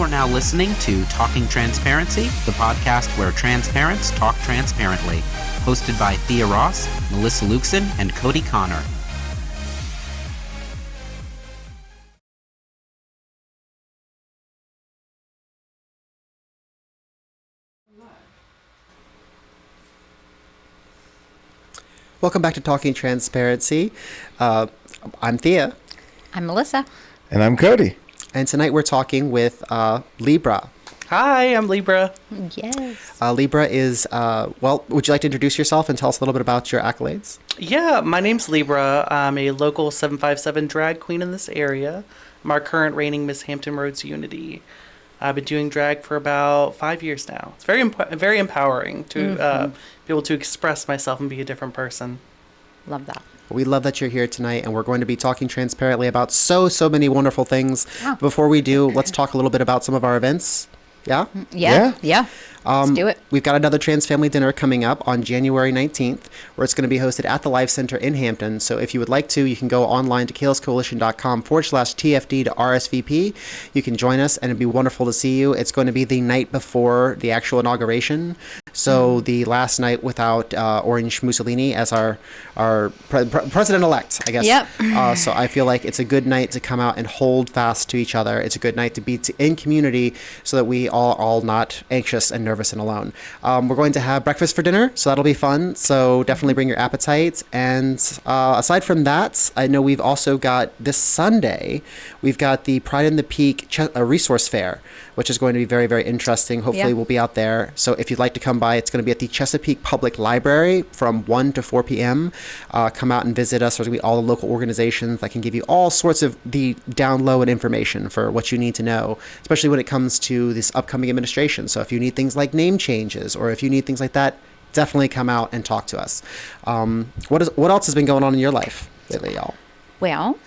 are now listening to Talking Transparency, the podcast where transparents talk transparently. Hosted by Thea Ross, Melissa Luxon, and Cody Connor. Welcome back to Talking Transparency. I'm Thea. I'm Melissa. And I'm Cody. And tonight we're talking with Lee Bruhhh. Hi, I'm LeeBruhhh. Yes. Lee Bruhhh is, would you like to introduce yourself and tell us a little bit about your accolades? Yeah, my name's LeeBruhhh. I'm a local 757 drag queen in this area. I'm our current reigning Miss Hampton Roads Unity. I've been doing drag for about 5 years now. It's very empowering to be able to express myself and be a different person. Love that. We love that you're here tonight, and we're going to be talking transparently about so many wonderful things. Oh. Before we do, let's talk a little bit about some of our events. Yeah? Yeah. Let's do it. We've got another Trans Family Dinner coming up on January 19th, where it's going to be hosted at the Life Center in Hampton. So if you would like to, you can go online to chaoscoalition.com/TFD to RSVP. You can join us, and it'd be wonderful to see you. It's going to be the night before the actual inauguration. So the last night without Orange Mussolini as our president-elect, I guess. Yep. So I feel like it's a good night to come out and hold fast to each other. It's a good night to be in community so that we all not anxious and nervous and alone. We're going to have breakfast for dinner, so that'll be fun. So definitely bring your appetites. And aside from that, I know we've also got this Sunday, we've got the Pride in the Peak resource fair, which is going to be very, very interesting. Hopefully we'll be out there. So if you'd like to come by, it's going to be at the Chesapeake Public Library from 1 to 4 p.m. Come out and visit us. There's going to be all the local organizations that can give you all sorts of the down low and information for what you need to know, especially when it comes to this upcoming administration. So if you need things like name changes or if you need things like that, definitely come out and talk to us. What else has been going on in your life lately, y'all? Well,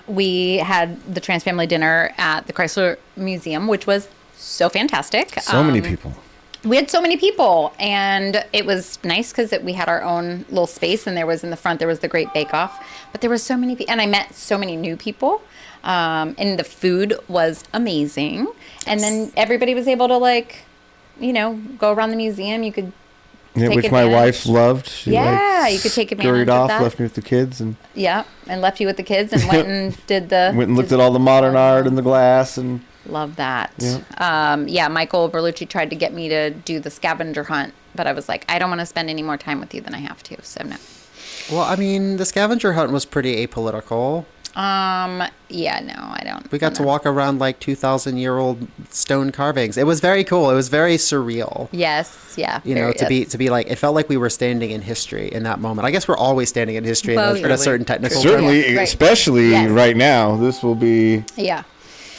we had the Trans Family Dinner at the Chrysler Museum, which was so fantastic. So many people. We had so many people, and it was nice because we had our own little space, and there was in the front, there was the Great Bake Off, but there was so many people, and I met so many new people, and the food was amazing. And then everybody was able to go around the museum. You could which my wife loved. She you could take advantage of that. Left me with the kids. And left you with the kids and went and looked at all the modern art and the glass and... Love that. Yeah. Michael Berlucci tried to get me to do the scavenger hunt, but I was like, I don't want to spend any more time with you than I have to, so no. Well, I mean, the scavenger hunt was pretty apolitical. No, I don't. We got to walk around like 2,000-year-old stone carvings. It was very cool. It was very surreal. Yes, yeah. To be like, it felt like we were standing in history in that moment. I guess we're always standing in history in a certain technical certainly, term. especially right now. This will be. Yeah.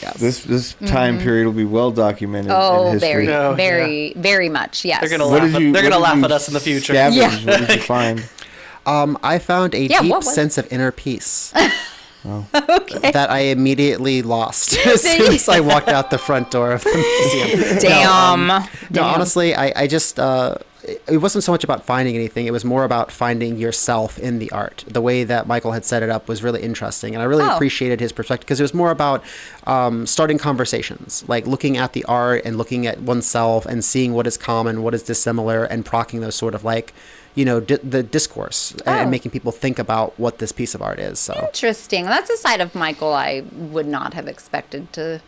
Yes. This time period will be well documented in history. Very much. Yes. They're gonna laugh at us in the future. What did you find? I found a deep sense of inner peace. Okay. That I immediately lost as soon as I walked out the front door of the museum. Damn. No, honestly, I just, it wasn't so much about finding anything. It was more about finding yourself in the art. The way that Michael had set it up was really interesting. And I really appreciated his perspective because it was more about starting conversations, like looking at the art and looking at oneself and seeing what is common, what is dissimilar, and procking those sort of the discourse and making people think about what this piece of art is. So interesting. That's a side of Michael I would not have expected to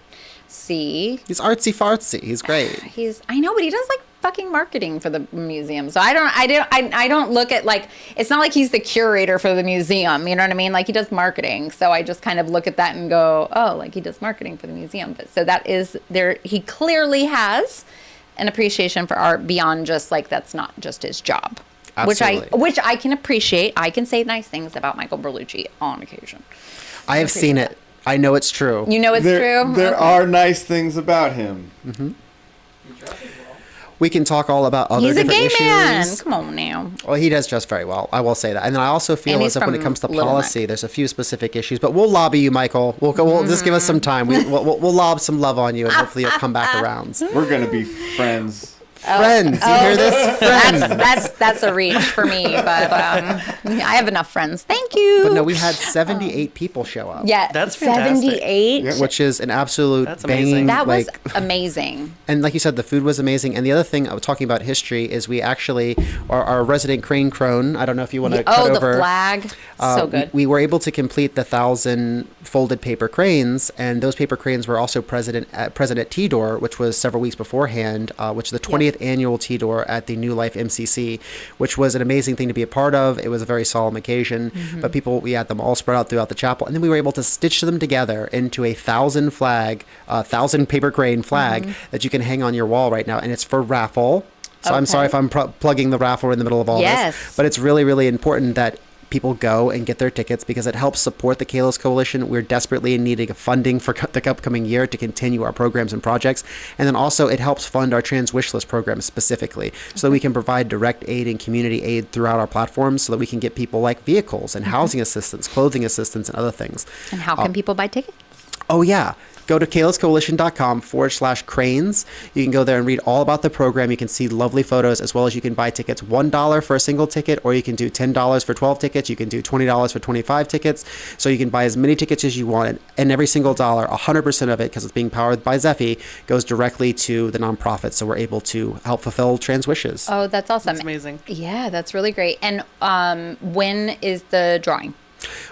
see. He's artsy fartsy. He's great. I know, but he does fucking marketing for the museum. So I don't look at it's not like he's the curator for the museum. You know what I mean? He does marketing. So I just kind of look at that and go, oh, he does marketing for the museum. But so that is there. He clearly has an appreciation for art beyond just that's not just his job. Absolutely. Which I can appreciate. I can say nice things about Michael Berlucci on occasion. I have seen it. I know it's true. You know it's true? There are nice things about him. Mm-hmm. We can talk all about other different issues. He's a gay man. Come on now. Well, he does dress very well. I will say that. And then I also feel as if when it comes to policy, there's a few specific issues. But we'll lobby you, Michael. We'll just give us some time. We'll lob some love on you, and hopefully you'll come back around. We're going to be friends Friends. You hear this? Friends. That's a reach for me, but I have enough friends. Thank you. But no, we had 78 people show up. Yeah, That's fantastic. 78. Which is an absolute That's amazing. banging. That was like, amazing. and like you said, the food was amazing. And the other thing I was talking about history is we actually, our resident crane crone, I don't know if you want to cut the over. flag. So good. We were able to complete the 1,000 folded paper cranes, and those paper cranes were also present at T-Door, which was several weeks beforehand, which is the 20th annual T-Door at the New Life MCC, which was an amazing thing to be a part of. It was a very solemn occasion, but we had them all spread out throughout the chapel, and then we were able to stitch them together into a 1,000 paper crane flag that you can hang on your wall right now, and it's for raffle. So I'm sorry if I'm plugging the raffle in the middle of all this, but it's really, really important that people go and get their tickets because it helps support the Kalos Coalition. We're desperately in need of funding for the upcoming year to continue our programs and projects. And then also it helps fund our trans wish list program specifically so that we can provide direct aid and community aid throughout our platforms so that we can get people like vehicles and housing assistance, clothing assistance, and other things. And how can people buy tickets? Oh, yeah. Go to kaloscoalition.com/cranes. You can go there and read all about the program. You can see lovely photos as well as you can buy tickets $1 for a single ticket, or you can do $10 for 12 tickets. You can do $20 for 25 tickets. So you can buy as many tickets as you want. And every single dollar, 100% of it, because it's being powered by Zephy, goes directly to the nonprofit. So we're able to help fulfill trans wishes. Oh, that's awesome. That's amazing. Yeah, that's really great. And when is the drawing?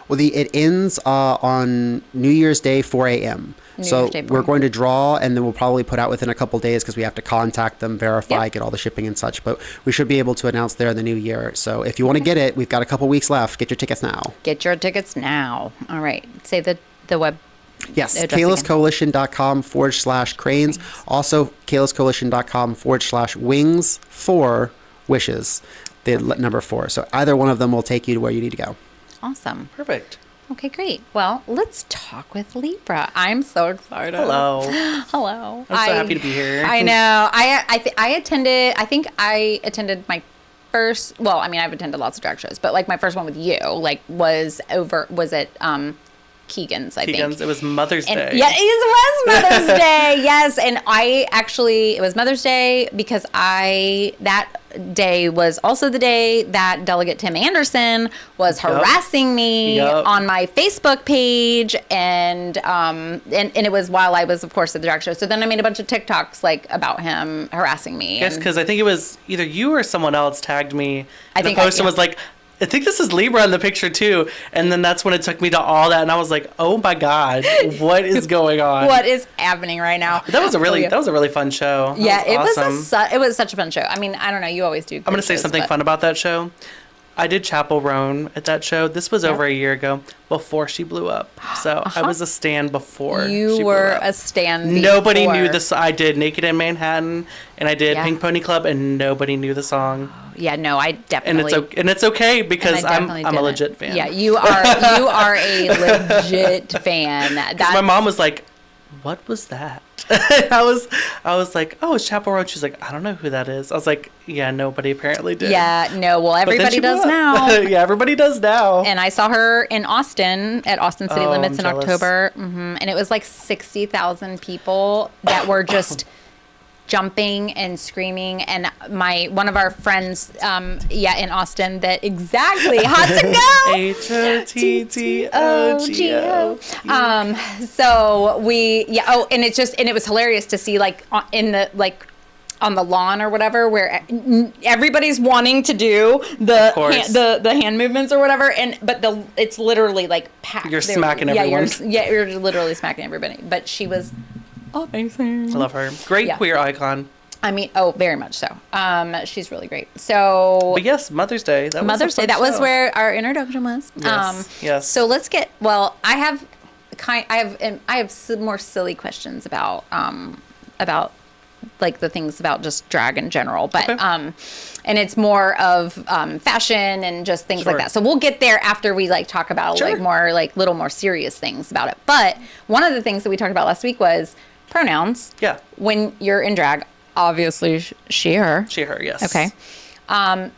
Well, it ends on New Year's Day, 4 a.m. So we're going to draw, and then we'll probably put out within a couple days because we have to contact them, verify, get all the shipping and such. But we should be able to announce there in the new year. So if you want to get it, we've got a couple weeks left. Get your tickets now. Get your tickets now. All right. Say the web. Yes, kaloscoalition.com/cranes. Also, kaloscoalition.com/wings for wishes, the number 4. So either one of them will take you to where you need to go. Awesome. Perfect. Okay, great. Well, let's talk with LeeBruhhh. I'm so excited. Hello. Hello. I'm so happy to be here. I know. I attended my first, well, I mean, I've attended lots of drag shows, but like my first one with you, like was at Keegan's, I think. It was Mother's Day. Yeah, it was Mother's Day. Yes. And it was Mother's Day because that day was also the day that Delegate Tim Anderson was harassing me on my Facebook page, and it was while I was, of course, at the drag show. So then I made a bunch of TikToks like about him harassing me. Yes, because I think it was either you or someone else tagged me. And the poster was like, I think this is LeeBruhhh in the picture too. And then that's when it took me to all that, and I was like, oh my God, what is going on? What is happening right now? That was a really fun show. Yeah, it was awesome. It was such a fun show. I mean, I don't know, you always do. I'm going to say something fun about that show. I did chaperone at that show. This was over a year ago, before she blew up. So I was a stan before she blew up. You were a stan before. Nobody knew this. I did Naked in Manhattan, and I did Pink Pony Club, and nobody knew the song. Yeah, no, I definitely. And it's okay because I'm a legit fan. Yeah, you are a legit fan. My mom was like, "What was that?" I was like, "Oh, it's Chaperone." She's like, "I don't know who that is." I was like, "Yeah, nobody apparently did." Yeah, no. Well, everybody does now. Yeah, everybody does now. And I saw her in Austin at Austin City Limits in October, and it was like 60,000 people that were just jumping and screaming. And one of our friends, in Austin, that exactly hot to go. HOTTOGO. So and it was hilarious to see like on the lawn or whatever, where everybody's wanting to do the hand movements or whatever, but it's literally like packed. You're smacking everyone. You're literally smacking everybody. But she was amazing. I love her. Great queer icon. I mean, very much so. She's really great. So, but yes, Mother's Day. That was where our introduction was. Yes. So let's get. Well, I have some more silly questions about like the things about just drag in general, but and it's more of fashion and just things like that. So we'll get there after we like talk about like more like little more serious things about it. But one of the things that we talked about last week was pronouns. Yeah. When you're in drag, obviously she, her. She, her, yes. Okay. But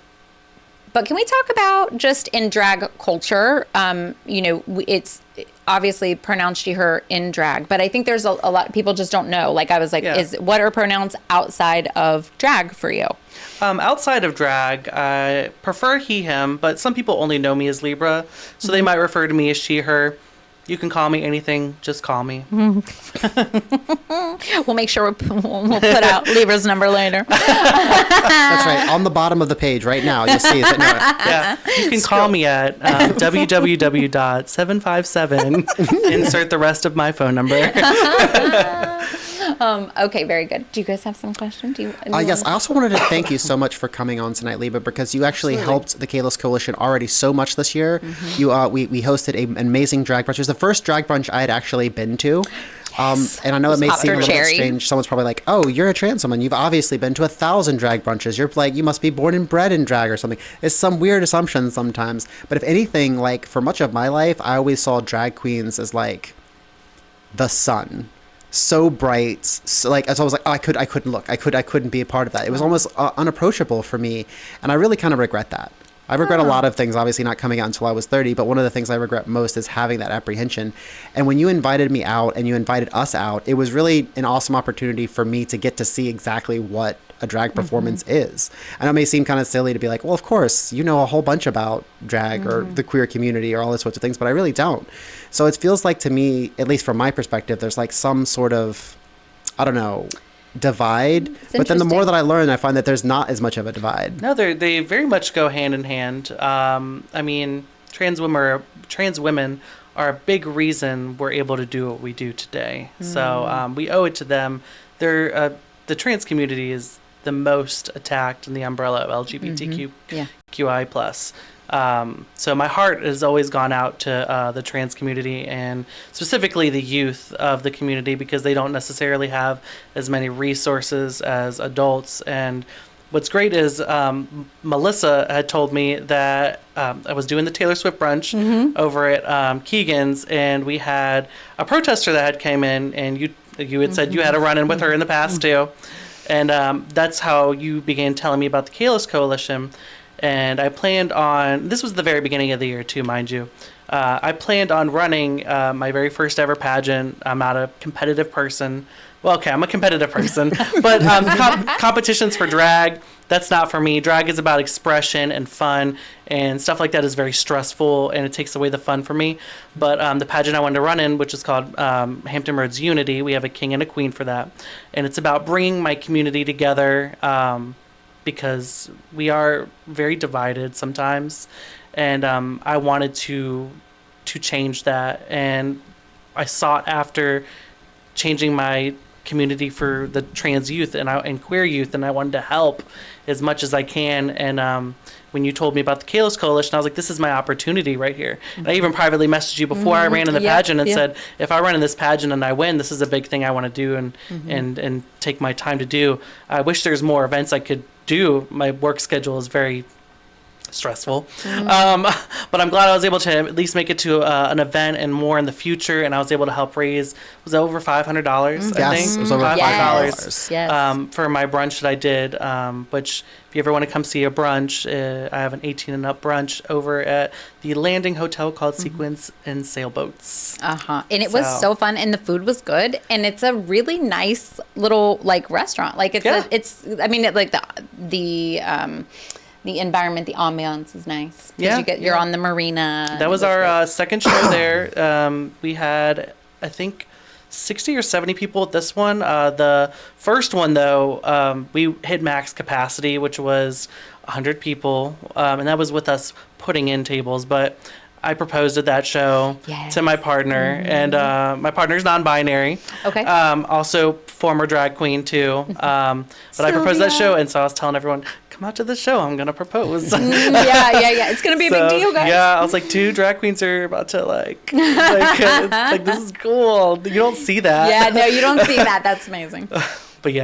can we talk about just in drag culture, it's obviously pronounced she, her in drag, but I think there's a lot of people just don't know. Like I was like, what are pronouns outside of drag for you? Outside of drag, I prefer he, him, but some people only know me as LeeBruhhh, so they might refer to me as she, her. You can call me anything, just call me. We'll make sure we'll put out LeeBruhh's number later. That's right. On the bottom of the page right now, you'll see it. Yeah, you can call me at www.757. Insert the rest of my phone number. Okay, very good. Do you guys have some questions? Yes, I also wanted to thank you so much for coming on tonight, LeeBruhhh, because you actually helped the Kalos Coalition already so much this year. You, we hosted an amazing drag brunch. It was the first drag brunch I had actually been to. And I know it may seem a little bit strange. Someone's probably like, "Oh, you're a trans woman. You've obviously been to 1,000 drag brunches. You're like, you must be born and bred in drag or something." It's some weird assumption sometimes. But if anything, like for much of my life, I always saw drag queens as like the sun. So bright, so like as I was like, oh, I couldn't look, I couldn't be a part of that. It was almost unapproachable for me, and I really kind of regret that. I regret a lot of things, obviously not coming out until I was 30, but one of the things I regret most is having that apprehension. And when you invited me out and you invited us out, it was really an awesome opportunity for me to get to see exactly what a drag performance is. I know it may seem kind of silly to be like, well, of course, you know a whole bunch about drag or the queer community or all those sorts of things, but I really don't. So it feels like to me, at least from my perspective, there's like some sort of, I don't know, divide. But then the more that I learn, I find that there's not as much of a divide. No, they very much go hand in hand. I mean, trans women are a big reason we're able to do what we do today. So we owe it to them. They're the trans community is the most attacked in the umbrella of LGBTQI plus. So my heart has always gone out to the trans community and specifically the youth of the community because they don't necessarily have as many resources as adults. And what's great is Melissa had told me that I was doing the Taylor Swift brunch over at Keegan's, and we had a protester that had came in, and you had said you had a run-in with her in the past too. And that's how you began telling me about the Kalos Coalition. And I planned on, this was the very beginning of the year too, mind you. I planned on running my very first ever pageant. I'm not a competitive person. Well, okay, I'm a competitive person. But competitions for drag, that's not for me. Drag is about expression and fun, and stuff like that is very stressful, and it takes away the fun for me. But the pageant I wanted to run in, which is called Hampton Roads Unity, we have a king and a queen for that. And it's about bringing my community together because we are very divided sometimes. And I wanted to change that. And I sought after changing my community for the trans youth and queer youth, and I wanted to help as much as I can. And when you told me about the Kalos Coalition, I was like, this is my opportunity right here. And I even privately messaged you before I ran in the pageant and said, if I run in this pageant and I win, this is a big thing I want to do and take my time to do. I wish there's more events I could do. My work schedule is very stressful, but I'm glad I was able to at least make it to an event and more in the future, and I was able to help raise, was it over $500? I think it was over $500. Yes. For my brunch that I did, which if you ever want to come see a brunch, I have an 18 and up brunch over at the Landing Hotel called Sequins and Sailboats. And it was so fun, and the food was good, and it's a really nice little like restaurant. Like the environment, the ambiance is nice. You're on the marina. That was our second show there. We had, I think, 60 or 70 people at this one. The first one, though, we hit max capacity, which was 100 people. And that was with us putting in tables. But I proposed at that show to my partner. And my partner's non-binary. Okay. Also former drag queen, too. But I proposed that show, and so I was telling everyone, come out to the show, I'm gonna propose. It's gonna be a big deal, guys. I was like, 2 drag queens are about to like this is cool. You don't see that. No, you don't see that. That's amazing. But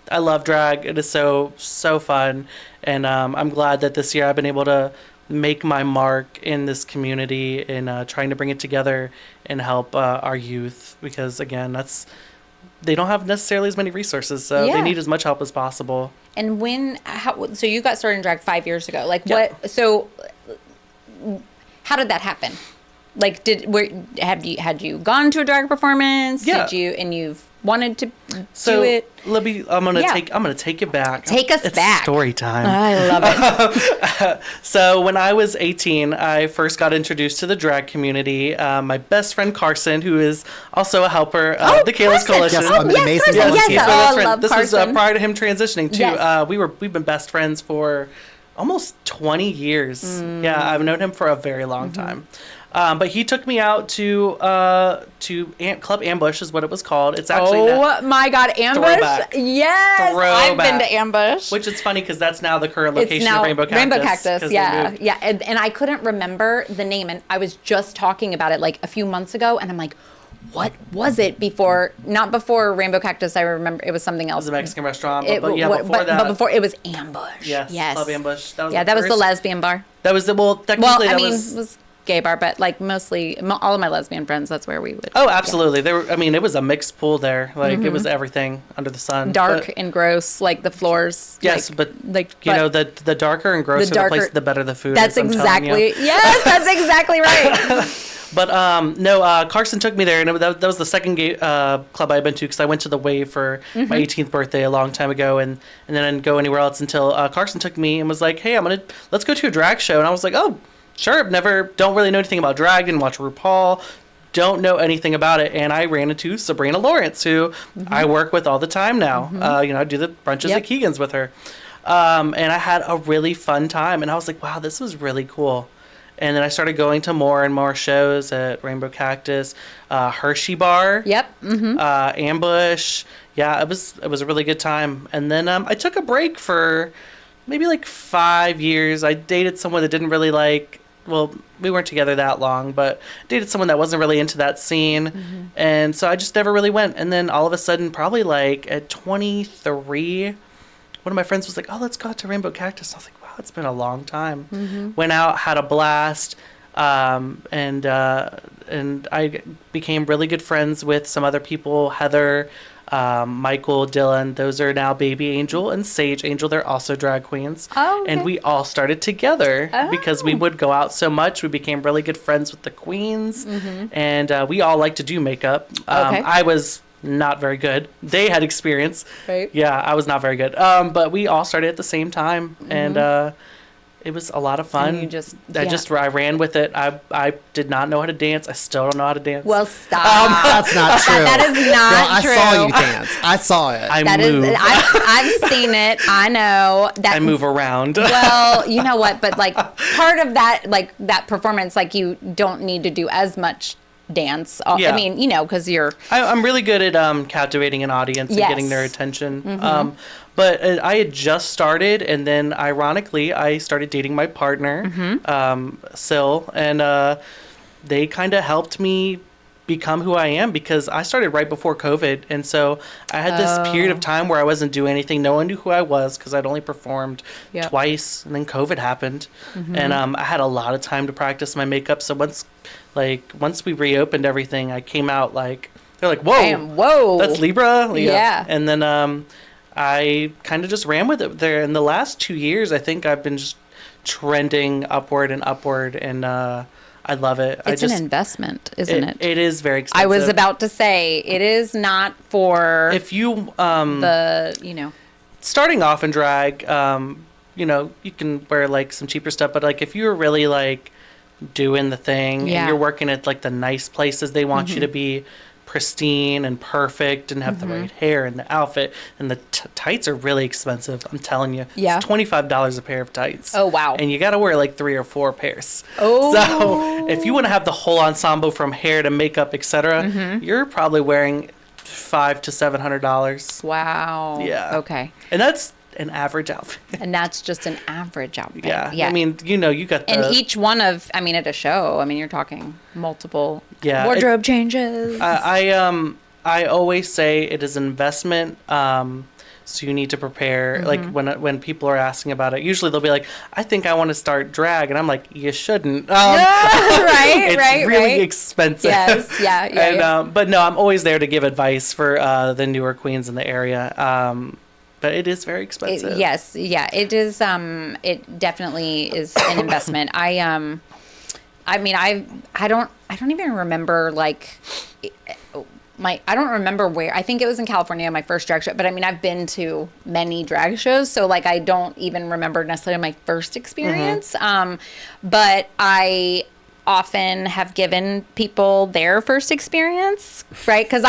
I love drag. It is so fun, and I'm glad that this year I've been able to make my mark in this community and trying to bring it together and help our youth, because again, they don't have necessarily as many resources, so they need as much help as possible. And so you got started in drag 5 years ago. Like what? So how did that happen? Like, had you gone to a drag performance? Yeah. You've wanted to So do it? let me. I'm gonna take you back. Take us it's back. Story time. I love it. So when I was 18, I first got introduced to the drag community. My best friend Carson, who is also a helper of the Kayla's Coalition. Yes, amazing Carson. volunteer. Yes, My best I friend. love This was Carson. prior to him transitioning too. Yes. We've been best friends for almost 20 years. Yeah, I've known him for a very long time. But he took me out to Club Ambush is what it was called. It's actually My God, Ambush! Throwback. Yes, I've been Throwback. to Ambush. which is funny because that's now the current It's location now of Rainbow Cactus. Rainbow Cactus, 'cause they yeah, moved. yeah. And I couldn't remember the name, and I was just talking about it like a few months ago, and I'm like, what was it before? Not before Rainbow Cactus. I remember it was something It else. was a Mexican restaurant, It- but yeah, what- before that. but before it was Ambush. Yes, Club Ambush. That was Yeah, the that was the first- lesbian bar. That was the Well, technically I that mean, was. it was gay bar, but like mostly all of my lesbian friends. That's where we would. Oh, absolutely. There were. I mean, it was a mixed pool there. Like it was everything under the sun. Dark But- and gross, like the floors. yes, like, but like you know, the darker and grosser the place, the better the food. That's is, I'm telling you. exactly. Yes, that's exactly right. But Carson took me there, and that was the second club I'd been to because I went to the Wave for my 18th birthday a long time ago, and then I didn't go anywhere else until Carson took me and was like, "Hey, let's go to a drag show," and I was like, "Oh, sure." Don't really know anything about drag, didn't watch RuPaul, don't know anything about it, and I ran into Sabrina Lawrence, who I work with all the time now. I do the brunches at Keegan's with her, and I had a really fun time, and I was like, "Wow, this was really cool." And then I started going to more and more shows at Rainbow Cactus, Hershey Bar. Yep. Ambush. Yeah, it was a really good time. And then I took a break for maybe like 5 years. I dated someone that didn't really like. Well, we weren't together that long, but dated someone that wasn't really into that scene, and so I just never really went. And then all of a sudden, probably like at 23, one of my friends was like, "Oh, let's go out to Rainbow Cactus." I was like, it's been a long time. Went out, had a blast, and I became really good friends with some other people. Heather, Michael, Dylan. Those are now Baby Angel and Sage Angel. They're also drag queens. Oh, okay. And we all started together because we would go out so much. We became really good friends with the queens, and we all like to do makeup. Okay. I was not very good. They had experience. Right. Yeah, I was not very good. But we all started at the same time, and it was a lot of fun. And you I ran with it. I did not know how to dance. I still don't know how to dance. Well, stop. That's not true. That is not Girl, true. I saw you dance. I saw it. I That move. is. I've seen it. I know that. I move around. Well, you know what? But like part of that, like that performance, like you don't need to do as much dance. Yeah. I mean, you know, because you're. I'm really good at captivating an audience and Yes. getting their attention. But I had just started, and then ironically, I started dating my partner, Sil, and they kind of helped me become who I am because I started right before COVID, and so I had this period of time where I wasn't doing anything. No one knew who I was because I'd only performed Yep. twice, and then COVID happened, and I had a lot of time to practice my makeup. So once we reopened everything, I came out like they're like, "Whoa, Damn, whoa. that's LeeBruhhh." Yeah. And then I kind of just ran with it there. In the last 2 years, I think I've been just trending upward, and I love it. It's an investment, isn't it? It is very expensive. I was about to say it is not for If you starting off in drag, you can wear like some cheaper stuff, but like if you're really like doing the thing Yeah. and you're working at like the nice places, they want you to be pristine and perfect and have the right hair and the outfit, and the tights are really expensive. I'm telling you, Yeah. it's $25 a pair of tights. Oh, wow. And you got to wear like 3 or 4 pairs. Oh. So if you want to have the whole ensemble from hair to makeup, etc., you're probably wearing $500 to $700. Wow. Yeah. Okay. And that's an average outfit. And that's just an average outfit. Yeah. Yeah. I mean, you got the... and each one of, I mean, at a show, I mean, you're talking multiple Yeah, wardrobe changes. I always say it is an investment. So you need to prepare. Like when people are asking about it, usually they'll be like, "I think I want to start drag," and I'm like, "You shouldn't." Right, it's right, really right. expensive. Yes, yeah, yeah. And yeah. but no, I'm always there to give advice for the newer queens in the area. But it is very expensive. Yes, yeah, it is. It definitely is an investment. I mean, I don't even remember like I don't remember where. I think it was in California, my first drag show. But I mean, I've been to many drag shows, so like I don't even remember necessarily my first experience. But I often have given people their first experience, right? Because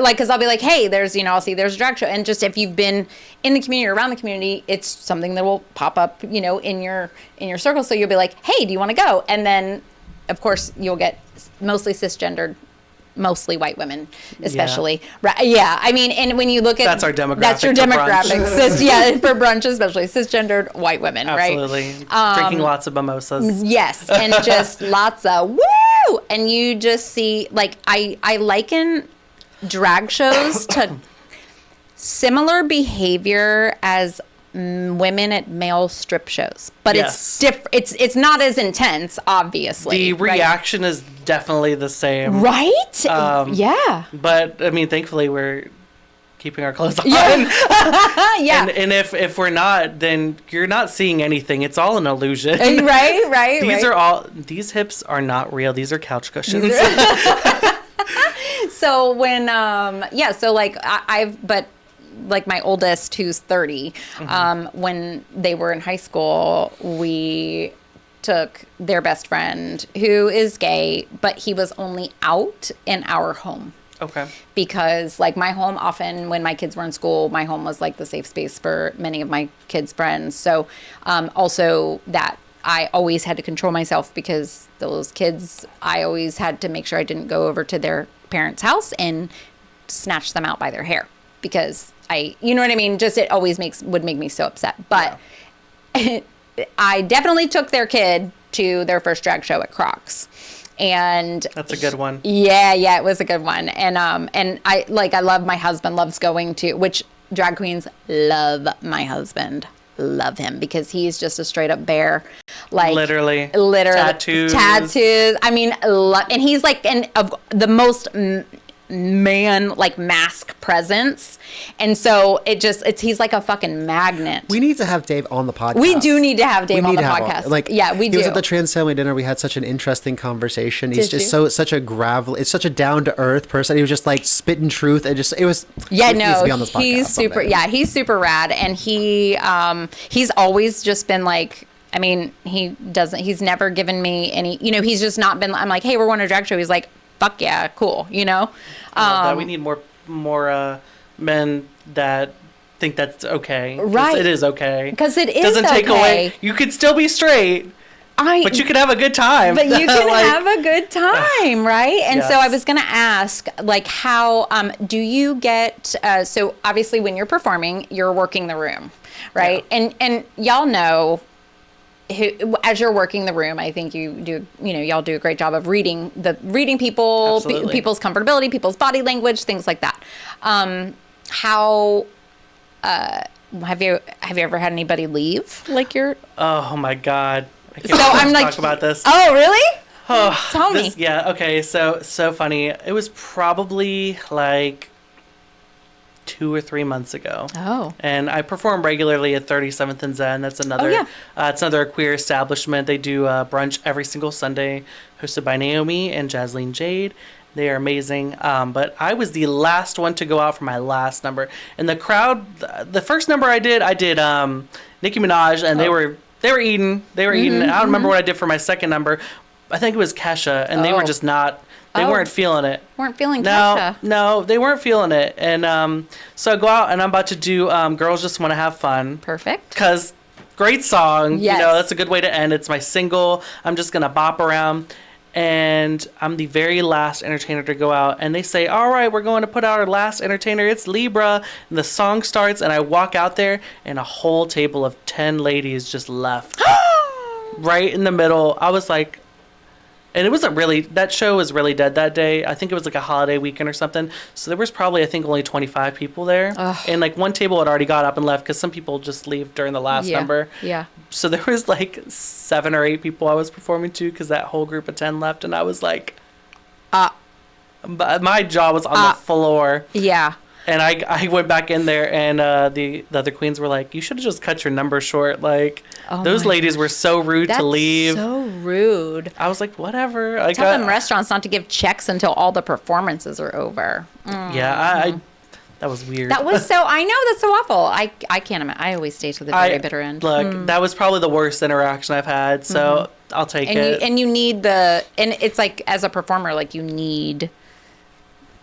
because I'll be like, hey, there's I'll see there's a drag show, and just if you've been in the community or around the community, it's something that will pop up, in your circle. So you'll be like, hey, do you want to go? And then, of course, you'll get mostly cisgendered. Mostly white women, especially. Yeah. Right? Yeah. I mean, and when you look at that's our demographic. That's your demographic. For brunch, especially cisgendered white women, Absolutely. right? Drinking lots of mimosas. Yes, and just lots of woo, and you just see like I liken drag shows to similar behavior as women at male strip shows, but it's different. It's not as intense, obviously. The reaction is definitely the same, right? Yeah. But I mean, thankfully, we're keeping our clothes on. Yeah. Yeah. And if we're not, then you're not seeing anything. It's all an illusion. Right. These hips are not real. These are couch cushions. So when so like but like my oldest, who's 30, when they were in high school, we took their best friend, who is gay, but he was only out in our home. Okay. Because like my home, often when my kids were in school, my home was like the safe space for many of my kids' friends. So also that I always had to control myself, because those kids, I always had to make sure I didn't go over to their parents' house and snatch them out by their hair, because you know what I mean? Just it always would make me so upset. But I definitely took their kid to their first drag show at Crocs. And that's a good one. Yeah, it was a good one. And I love, my husband loves going to, which drag queens love my husband. Love him, because he's just a straight up bear. Like literally tattoos. I mean, and he's like of the most man like mask presence, and so he's like a fucking magnet. We need to have Dave on the podcast. We do need to have Dave on the podcast. We do. He was at the trans family dinner. We had such an interesting conversation. He's such a down to earth person. He was just like spitting truth, and he needs to be on this podcast. He's super. someday. Yeah, he's super rad, and he's always just been like. I mean, he's never given me any. He's just not been. I'm like, hey, we're going to a drag show. He's like, fuck yeah, cool, that we need more men that think that's okay. Right. It is okay. Because it is doesn't okay. take away. You could still be straight. But you could have a good time. But you can have a good time, right? And so I was going to ask, like, how do you get? So obviously, when you're performing, you're working the room, right? Yeah. And y'all know. As you're working the room, I think you do. Y'all do a great job of reading people, people's comfortability, people's body language, things like that. How have you ever had anybody leave? Like your? Oh my God! I'm like, talk about this. Oh really? Tell me. Yeah. Okay. So funny. It was probably like 2 or 3 months ago. Oh. And I perform regularly at 37th and Zen. That's another it's another queer establishment. They do brunch every single Sunday, hosted by Naomi and Dazzling Jade. They are amazing. But I was the last one to go out for my last number. And the crowd, the first number I did Nicki Minaj, and they were eating. I don't remember what I did for my second number. I think it was Kesha, and they were just not. They weren't feeling it. Weren't feeling Kesha. No, they weren't feeling it. And so I go out, and I'm about to do Girls Just Want to Have Fun. Perfect. Because great song. Yes. That's a good way to end. It's my single. I'm just going to bop around. And I'm the very last entertainer to go out. And they say, all right, we're going to put out our last entertainer. It's LeeBruhhh. And the song starts, and I walk out there, and a whole table of 10 ladies just left. Right in the middle. I was like... And it wasn't really, that show was really dead that day. I think it was like a holiday weekend or something. So there was probably, I think, only 25 people there. Ugh. And like one table had already got up and left because some people just leave during the last number. Yeah. So there was like 7 or 8 people I was performing to because that whole group of 10 left. And I was like, my jaw was on the floor. Yeah. And I went back in there, and the other queens were like, "You should have just cut your number short." Like, those ladies were so rude to leave. So rude. I was like, whatever. Tell them restaurants not to give checks until all the performances are over. Yeah, that was weird. That was so. I know that's so awful. I can't imagine. I always stay to the very bitter end. Look, that was probably the worst interaction I've had. So I'll take it. And you need and it's like as a performer, like you need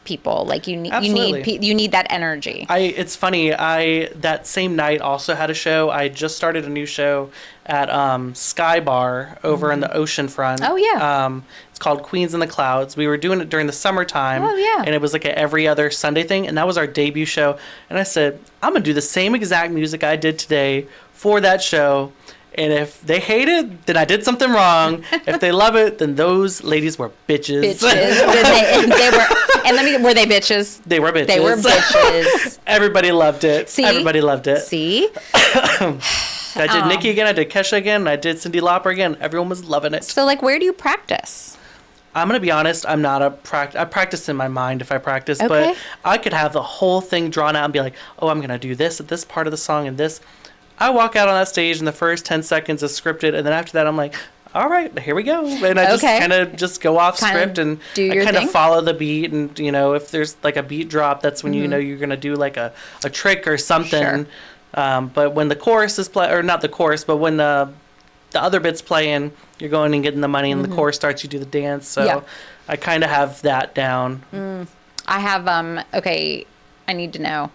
people, like you need that energy. It's funny. That same night also had a show. I just started a new show at Sky Bar over in the ocean front. Oh yeah. It's called Queens in the Clouds. We were doing it during the summertime. Oh yeah. And it was like an every other Sunday thing, and that was our debut show. And I said, I'm gonna do the same exact music I did today for that show. And if they hate it, then I did something wrong. If they love it, then those ladies were bitches. Were they bitches? They were bitches. They were bitches. Everybody loved it. See? Everybody loved it. See? I did Nikki again. I did Kesha again. I did Cyndi Lauper again. Everyone was loving it. So, like, where do you practice? I'm going to be honest. I'm not I practice in my mind if I practice. Okay. But I could have the whole thing drawn out and be like, oh, I'm going to do this at this part of the song and this. I walk out on that stage and the first 10 seconds is scripted. And then after that, I'm like, all right, here we go. And I just kind of just go off script and I kind of follow the beat. And, you know, if there's like a beat drop, that's when you know you're going to do like a trick or something. Sure. But when the chorus is or not the chorus, but when the other bit's playing, you're going and getting the money and the chorus starts, you do the dance. So I kind of have that down. I have, okay, I need to know.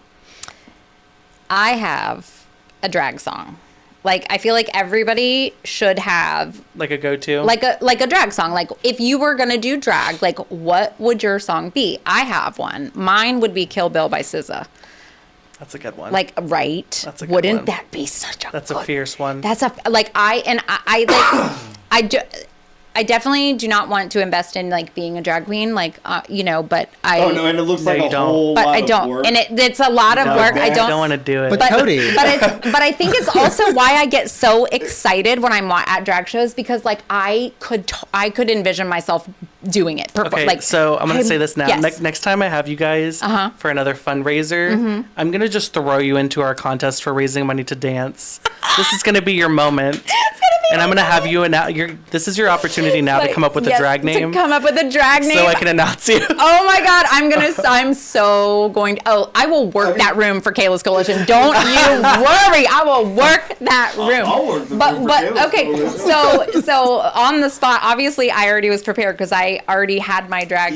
I have a drag song. Like, I feel like everybody should have like a go-to, like a drag song. Like, if you were gonna do drag, like, what would your song be? I have one. Mine would be "Kill Bill" by SZA. That's a good one. Like, right? That's a good Wouldn't one. that be such a? That's a fierce one. That's a like I definitely do not want to invest in like being a drag queen, like you know. But I. Oh no, and it looks like a whole but lot I don't, of work. and it's a lot of work. I don't want to do it. But Cody. But I think it's also why I get so excited when I'm at drag shows, because like I could envision myself doing it. Okay, like, so I'm gonna say this now. Yes. Next time I have you guys for another fundraiser, I'm gonna just throw you into our contest for raising money to dance. This is gonna be your moment. And I'm gonna have you this is your opportunity now to come up with a drag name. To come up with a drag name. So I can announce you. Oh my God, I'm so going to, I will work that room for Kayla's Coalition. Don't you worry, I will work that room. I'll work the room for Kayla's okay, so on the spot, obviously I already was prepared because I already had my drag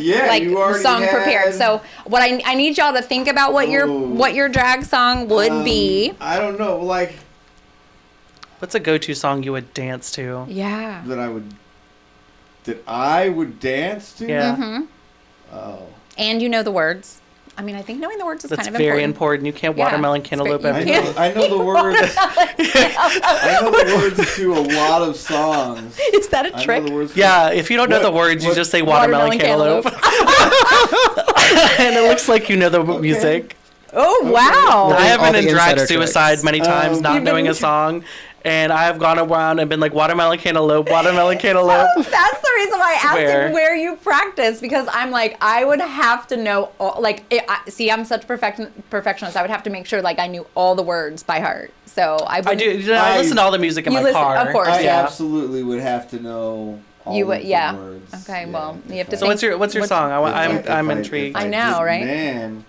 song prepared. So what I need y'all to think about what your drag song would be. I don't know, like. What's a go-to song you would dance to? Yeah. That I would dance to? Yeah. Mm-hmm. Oh. And you know the words. I mean, I think knowing the words is That's kind of very important. You can't watermelon cantaloupe every day. I know the words. I know the words to a lot of songs. Is that a trick? Yeah, if you don't know the words, you just say watermelon cantaloupe. And it looks like you know the music. Oh, wow. I have been in drag suicide tricks. many times, not knowing a song. And I have gone around and been like, watermelon cantaloupe, watermelon cantaloupe. So that's the reason why I asked you where you practice, because I'm like, I would have to know, see, I'm such a perfectionist. I would have to make sure like I knew all the words by heart. So I do. I listen to all the music in my car. Of course, I absolutely would have to know all the words. Okay, well, you have to So think. what's your song? I'm intrigued. I know, right? Man,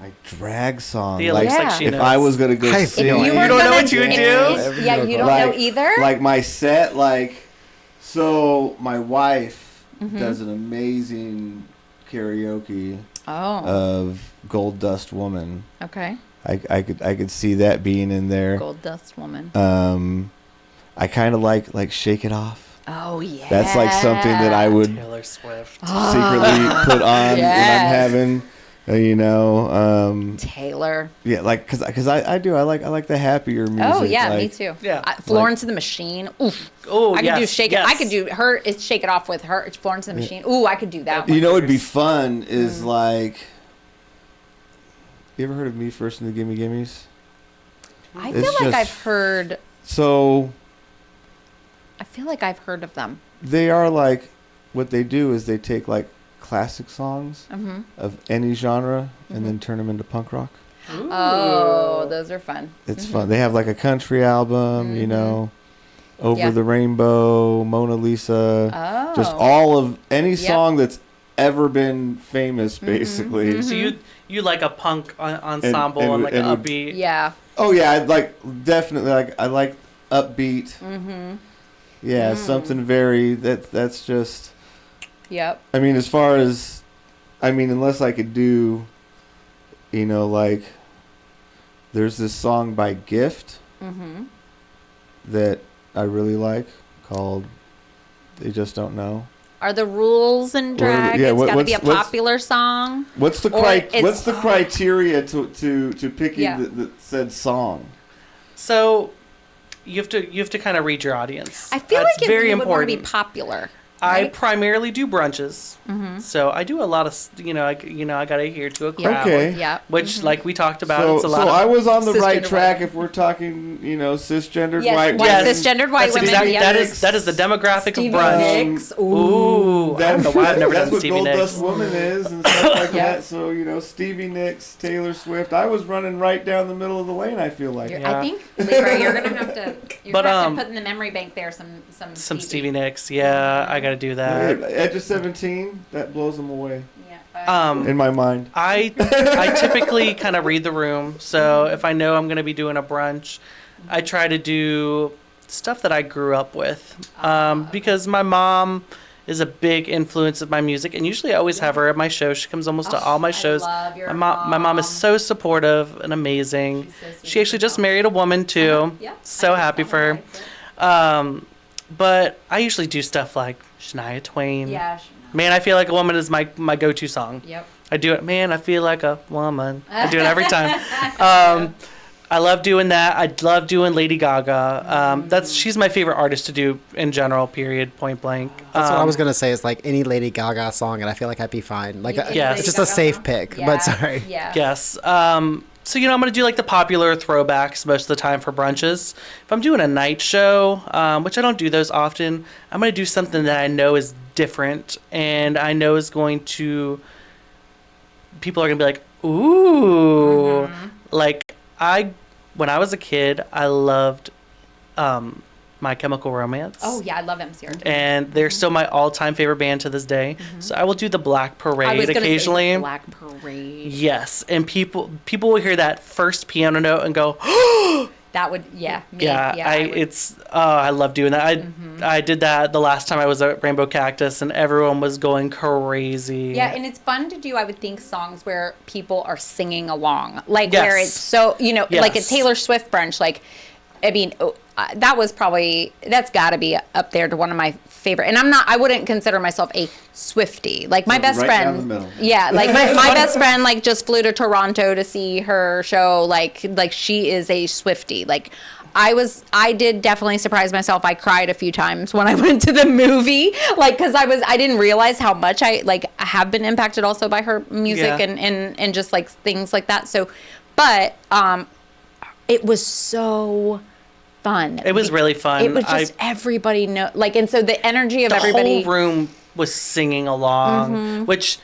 my drag song. Thea looks like she if knows. I was gonna go sing, you don't know what you would do? Yeah, you don't know either? Like my set, so my wife does an amazing karaoke of Gold Dust Woman. Okay. I could see that being in there. Gold Dust Woman. I kind of like Shake It Off. Oh yeah. That's like something that I would Taylor Swift secretly put on when I'm having, Taylor. Yeah, like because I like the happier music. Oh yeah, like, me too. Yeah. Florence and the Machine. Oof. Oh, I could do Shake It. yes. I could do her. It's Shake It Off with her. It's Florence and the Machine. Ooh, I could do that one. You know, what'd be fun is like. You ever heard of Me First and the Gimme Gimmes? I feel like I've heard. So. I feel like I've heard of them. They are like, what they do is they take like classic songs Mm-hmm. of any genre and then turn them into punk rock. Ooh. Oh, those are fun. It's fun. They have like a country album, you know, Over Yeah. the Rainbow, Mona Lisa, Oh. just all of any song that's ever been famous, basically. So you like a punk ensemble and like an upbeat. Yeah. Oh yeah, I like definitely like I like upbeat. Yeah, something very that's just. Yep. I mean, as far as, I mean, unless I could do, you know, like, there's this song by Gift that I really like called "They Just Don't Know." Are the rules in drag? yeah, It's got to be a what's- popular song. What's the Or it's- what's the criteria to picking Yeah. the said song? So you have to kind of read your audience. I feel That's like very you would want to important. be popular. I right? primarily do brunches, so I do a lot of I got to adhere to a crowd. Okay. Yeah. Which, like we talked about, So, it's a lot so of. I was on the right cisgendered track white. if we're talking, you know, cisgendered Yes, white white women. cisgendered white That's women. exactly Yes. that is the demographic Stevie of brunch. Nicks. Ooh, I don't know why I've never that's done what Stevie Gold Nicks. Dust Woman is and stuff like Yeah. that. So, you know, Stevie Nicks, Taylor Swift. I was running right down the middle of the lane, I feel like. Yeah. I think, Libra, you're gonna have to. You're But, gonna have to put in the memory bank there some Stevie Nicks. Yeah, I got to do that. Edge of 17, that blows them away Yeah. in my mind. I typically kind of read the room. So if I know I'm going to be doing a brunch, I try to do stuff that I grew up with. Because my mom is a big influence of my music, and usually I always have her at my show. She comes almost to all my shows. love your My mom is so supportive and amazing. She's so sweet. She actually just married a woman too. Yep. So happy for her. But I usually do stuff like Shania Twain. Yeah. Man, I Feel Like a Woman is my go-to song. Yep. I do it. Man, I feel like a woman. I do it every time. I love doing that. I love doing Lady Gaga. She's my favorite artist to do in general. Period. Point blank. That's what I was gonna say. Is like any Lady Gaga song, and I feel like I'd be fine. Like, Yes. it's just a safe pick. Yeah. But sorry. Yeah. Yes. So, I'm going to do like the popular throwbacks most of the time for brunches. If I'm doing a night show, which I don't do those often, I'm going to do something that I know is different and I know is going to, people are going to be like, ooh. Like, when I was a kid, I loved My Chemical Romance. Oh yeah, I love MCR. And they're still my all-time favorite band to this day. So I will do the Black I Parade was gonna occasionally. say Black Parade. Yes, and people will hear that first piano note and go, That would me, yeah. I would- I love doing that. I did that the last time I was at Rainbow Cactus, and everyone was going crazy. Yeah, and it's fun to do, I would think, songs where people are singing along. Like, Yes. where it's so, like a Yes. Taylor Swift brunch. Like, I mean, that's got to be up there to one of my favorite. And I wouldn't consider myself a Swiftie. Like, my best right friend. down the middle. Yeah, like, my best friend, like, just flew to Toronto to see her show. Like she is a Swiftie. Like, I did definitely surprise myself. I cried a few times when I went to the movie, like, because I didn't realize how much I have been impacted also by her music Yeah. and just like things like that. So, but it was so fun. It was really fun. It was just everybody and so the energy of the everybody. whole room was singing along, which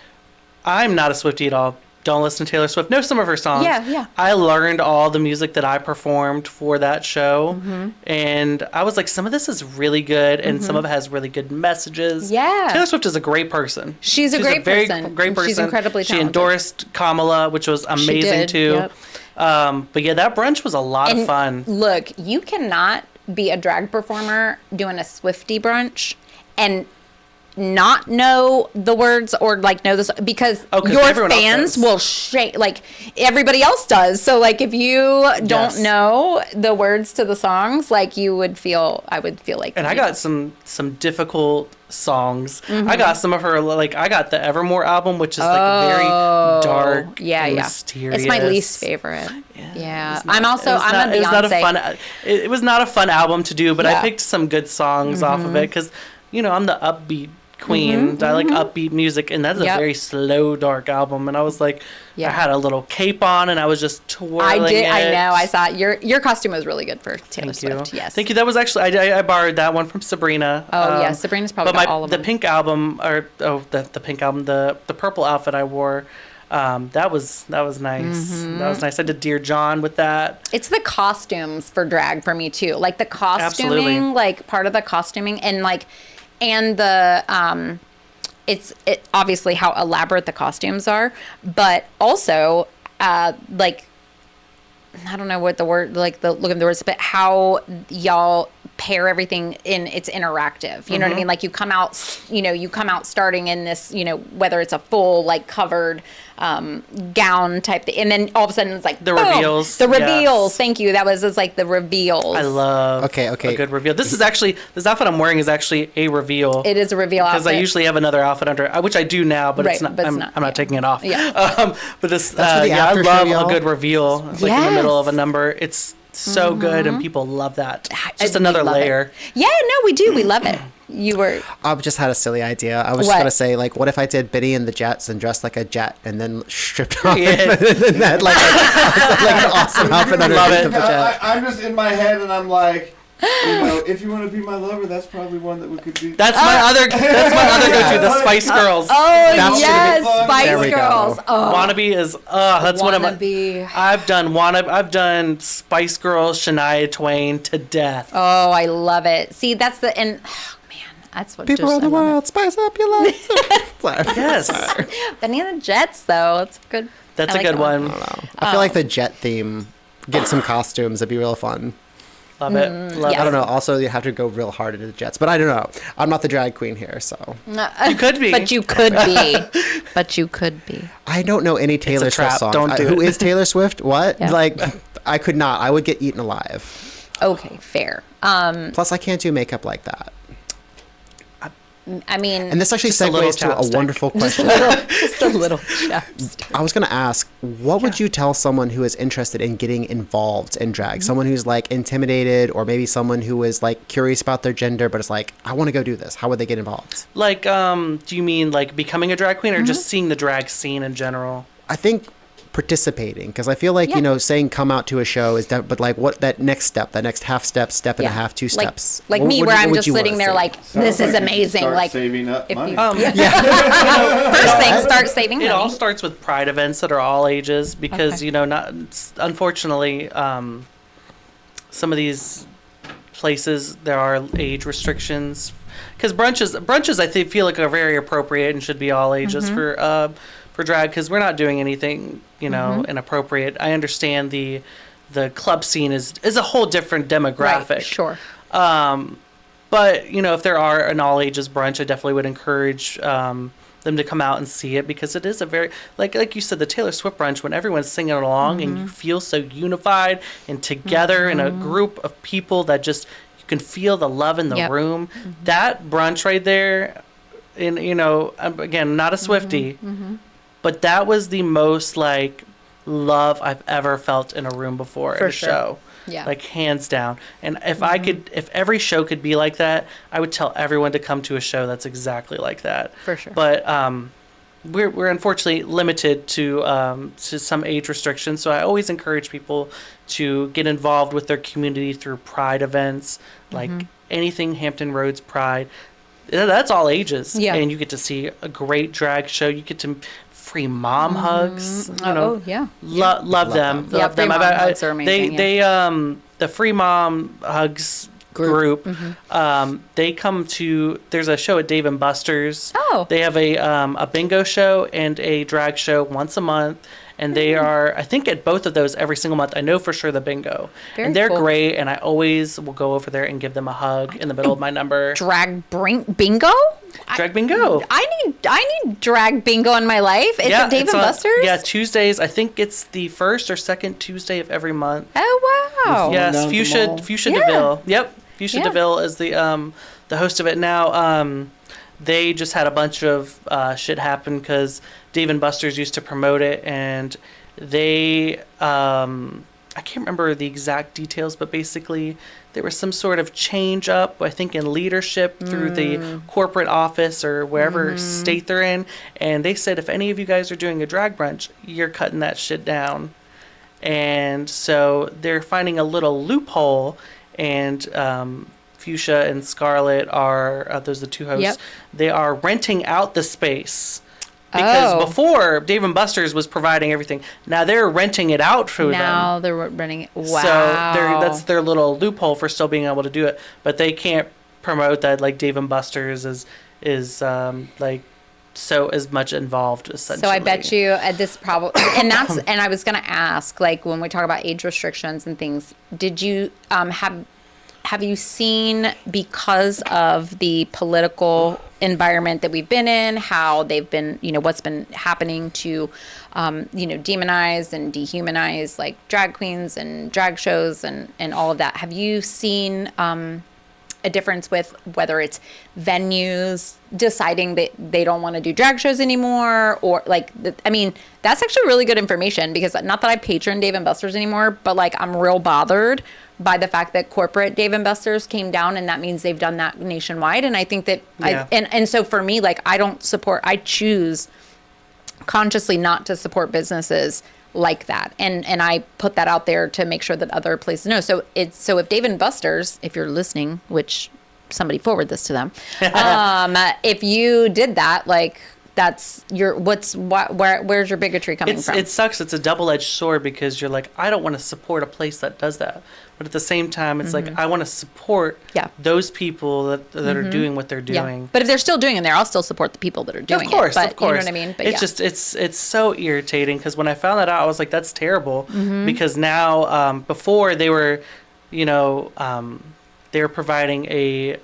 I'm not a Swiftie at all. Don't listen to Taylor Swift. Know some of her songs. Yeah. I learned all the music that I performed for that show, and I was like, some of this is really good, and some of it has really good messages. Yeah. Great person. She's a great very person. great person. She's incredibly She talented. endorsed Kamala, which was amazing did, too. yep. But yeah, that brunch was a lot of fun. Look, you cannot be a drag performer doing a Swiftie brunch and not know the words or like know this because 'cause your everyone else fans does. will shake like everybody else does. So like if you don't Yes. know the words to the songs, like I would feel like. And I got some difficult songs. I got some of her, like, I got the Evermore album, which is like very dark, yeah, and yeah. mysterious. It's my least favorite. Yeah, It's not- I'm also it was I'm not- a it was not a Beyonce. fun. It was not a fun album to do, but Yeah. I picked some good songs off of it because I'm the upbeat queen. I like upbeat music, and that is a very slow, dark album. And I was like, I had a little cape on, and I was just twirling it. I know. I saw it. Your costume was really good for Taylor Swift. Yes. Thank you. That was actually I borrowed that one from Sabrina. Oh yeah, Sabrina's probably got all of them. The pink album, or the pink album, the purple outfit I wore. That was nice. That was nice. I did Dear John with that. It's the costumes for drag for me too. Like the costuming, Absolutely. like part of the costuming, and the it's obviously how elaborate the costumes are, but also like I don't know what the word, like the look of the words, but how y'all pair everything in, it's interactive. You know what I mean? Like you come out starting in this, whether it's a full like covered gown type thing, and then all of a sudden it's like the boom, reveals. The reveals. Yes. Thank you. It's like the reveals. I love a good reveal. This outfit I'm wearing is actually a reveal. It is a reveal outfit. Because I usually have another outfit under, which I do now, but it's not. I'm not taking it off. Yeah. But this, I love show, a good reveal. Like in the middle of a number. It's so good, and people love that. Just another layer. Yeah, no, we do. We love it. I just had a silly idea. I was just gonna say, like, what if I did Biddy and the Jets and dressed like a jet and then stripped off and then had like an awesome outfit underneath of the jet. I'm just in my head and I'm like, if you want to be my lover, that's probably one that we could do. That's my other go-to, the Spice Girls. Oh yes, Spice Girls. Oh. Wannabe is that's one of my. Wannabe. I've done Spice Girls, Shania Twain to death. Oh, I love it. See, that's the that's what people in the world spice up your life. Yes. Benny and the Jets, though, it's good. That's a good one. I don't know. I feel like the jet theme. Get some costumes. It'd be real fun. Love it. Love it. I don't know. Also, you have to go real hard into the Jets, but I don't know. I'm not the drag queen here, so you could be. But you could be. But you could be. I don't know any Taylor Swift songs. Don't do it. Who is Taylor Swift? What? Yeah. Like, I could not. I would get eaten alive. Okay, fair. Plus, I can't do makeup like that. I mean, And this actually segues to a wonderful question. just a little chapstick. I was going to ask, what would you tell someone who is interested in getting involved in drag? Someone who's like intimidated, or maybe someone who is like curious about their gender, but is like, I want to go do this. How would they get involved? Like, do you mean like becoming a drag queen, or just seeing the drag scene in general? I think participating, because I feel like saying come out to a show is but like what that next step, that next half step and a half, 2 steps, like me, where I'm just sitting there like, this is amazing. Like saving up money. First thing, start saving money. It all starts with pride events that are all ages, because not unfortunately some of these places there are age restrictions, because brunches I feel like are very appropriate and should be all ages for drag, because we're not doing anything inappropriate. I understand the club scene is a whole different demographic. Right, sure. But if there are an all ages brunch, I definitely would encourage them to come out and see it, because it is a very like you said, the Taylor Swift brunch, when everyone's singing along and you feel so unified and together in a group of people that just you can feel the love in the room. That brunch right there, and again, not a Swiftie. But that was the most like love I've ever felt in a room before at a show. Yeah. Like hands down. And if if every show could be like that, I would tell everyone to come to a show that's exactly like that. For sure. But we're unfortunately limited to some age restrictions. So I always encourage people to get involved with their community through pride events, like anything Hampton Roads Pride. That's all ages. Yeah. And you get to see a great drag show. You get to free mom hugs. Love them. Yeah, free mom hugs are amazing. They the free mom hugs group. They come to. There's a show at Dave and Buster's. Oh. They have a bingo show and a drag show once a month. And they are, I think, at both of those every single month. I know for sure the bingo. And they're great, and I always will go over there and give them a hug in the middle of my number. Drag bingo? Drag bingo. I need drag bingo in my life. It's at Dave and Buster's? Yeah, Tuesdays. I think it's the first or second Tuesday of every month. Oh, wow. Yes, Fuchsia DeVille. Yep, Fuchsia DeVille is the host of it now. They just had a bunch of shit happen because Dave and Buster's used to promote it, and they I can't remember the exact details, but basically there was some sort of change up, I think, in leadership through the corporate office or wherever state they're in. And they said, if any of you guys are doing a drag brunch, you're cutting that shit down. And so they're finding a little loophole, and Fuchsia and Scarlett are, those are the two hosts, Yep. they are renting out the space. Because before, Dave & Buster's was providing everything. Now they're renting it out for them. Now they're renting it. Wow. So that's their little loophole for still being able to do it. But they can't promote that like Dave & Buster's is like so as much involved essentially. So I bet you at this probably, and I was going to ask, like when we talk about age restrictions and things, did you have you seen, because of the political environment that we've been in, how they've been, what's been happening to, demonize and dehumanize like drag queens and drag shows and all of that. Have you seen a difference with whether it's venues deciding that they don't want to do drag shows anymore, or that's actually really good information, because not that I patron Dave & Buster's anymore, but like I'm real bothered by the fact that corporate Dave & Buster's came down, and that means they've done that nationwide. And I think that and so for me, like I choose consciously not to support businesses like that. And I put that out there to make sure that other places know. So if Dave & Buster's, if you're listening, which somebody forward this to them, if you did that, like that's where's your bigotry coming from? It sucks. It's a double-edged sword, because you're like, I don't want to support a place that does that. But at the same time, it's like, I want to support those people that are doing what they're doing. Yeah. But if they're still doing it there, I'll still support the people that are doing it. Of course. You know what I mean? But it's just, it's so irritating, because when I found that out, I was like, that's terrible. Because now, before they were, they were providing a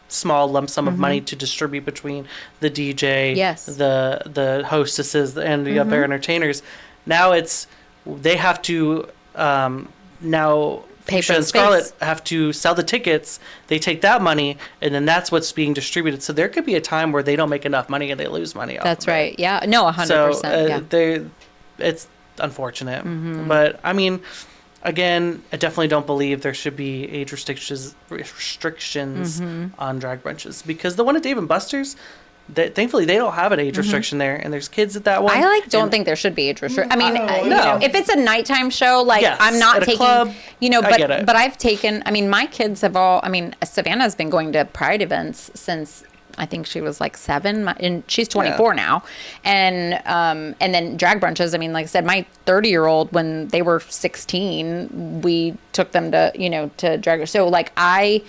small lump sum of money to distribute between the DJ, the hostesses, and the other entertainers. Now they have to, now Fuchsia and Scarlett have to sell the tickets. They take that money, and then that's what's being distributed. So there could be a time where they don't make enough money and they lose money. That's right. It. Yeah. No, 100%. So it's unfortunate, but I mean, again, I definitely don't believe there should be age restrictions on drag brunches, because the one at Dave & Buster's, thankfully they don't have an age restriction there, and there's kids at that one. I don't think there should be age restriction. I mean, if it's a nighttime show, like I'm not taking, club, but I've taken. I mean, my kids have all. I mean, Savannah's been going to Pride events since I think she was like 7, and she's 24 now. And then drag brunches. I mean, like I said, my 30-year-old, when they were 16, we took them to to drag. So like and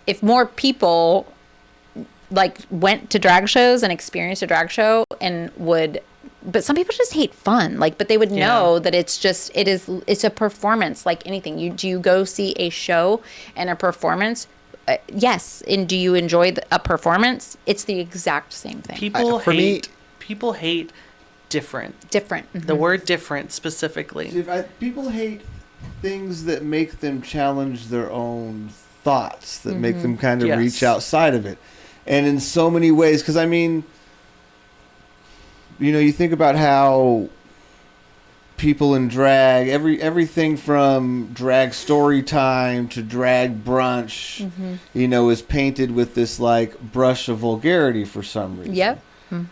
if more people like went to drag shows and experienced a drag show but some people just hate fun, like, but they would know that it's a performance like anything. Do you go see a show and a performance? Yes. And do you enjoy a performance? It's the exact same thing. People hate different. The word different specifically. People hate things that make them challenge their own thoughts, that make them kind of reach outside of it. And in so many ways, because I mean, you think about how people in drag, everything from drag story time to drag brunch, is painted with this like brush of vulgarity for some reason. Yep.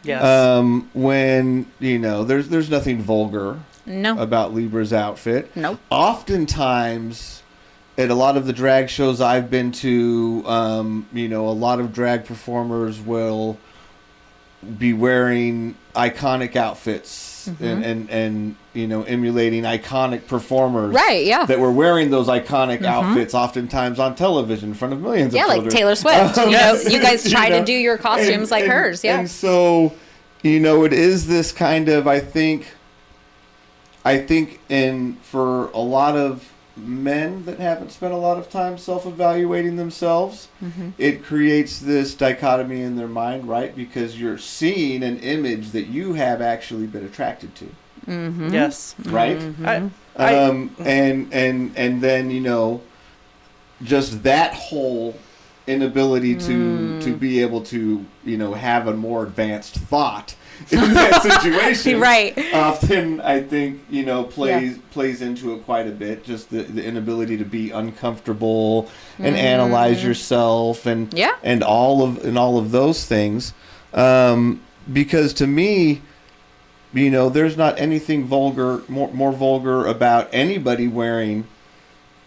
Yes. When there's nothing vulgar about LeeBruhh's outfit. Nope. Oftentimes, at a lot of the drag shows I've been to, a lot of drag performers will be wearing iconic outfits and emulating iconic performers. Right, yeah. That were wearing those iconic outfits oftentimes on television in front of millions of children. Like Taylor Swift. You guys try to do your costumes like hers, yeah. And so, it is this kind of, I think for a lot of men that haven't spent a lot of time self-evaluating themselves, it creates this dichotomy in their mind, right? Because you're seeing an image that you have actually been attracted to. Yes. Right? And then, just that whole inability to be able to, have a more advanced thought in that situation. Right. Often, I think, plays into it quite a bit. Just the inability to be uncomfortable and analyze yourself and all of those things. Because to me, there's not anything more vulgar about anybody wearing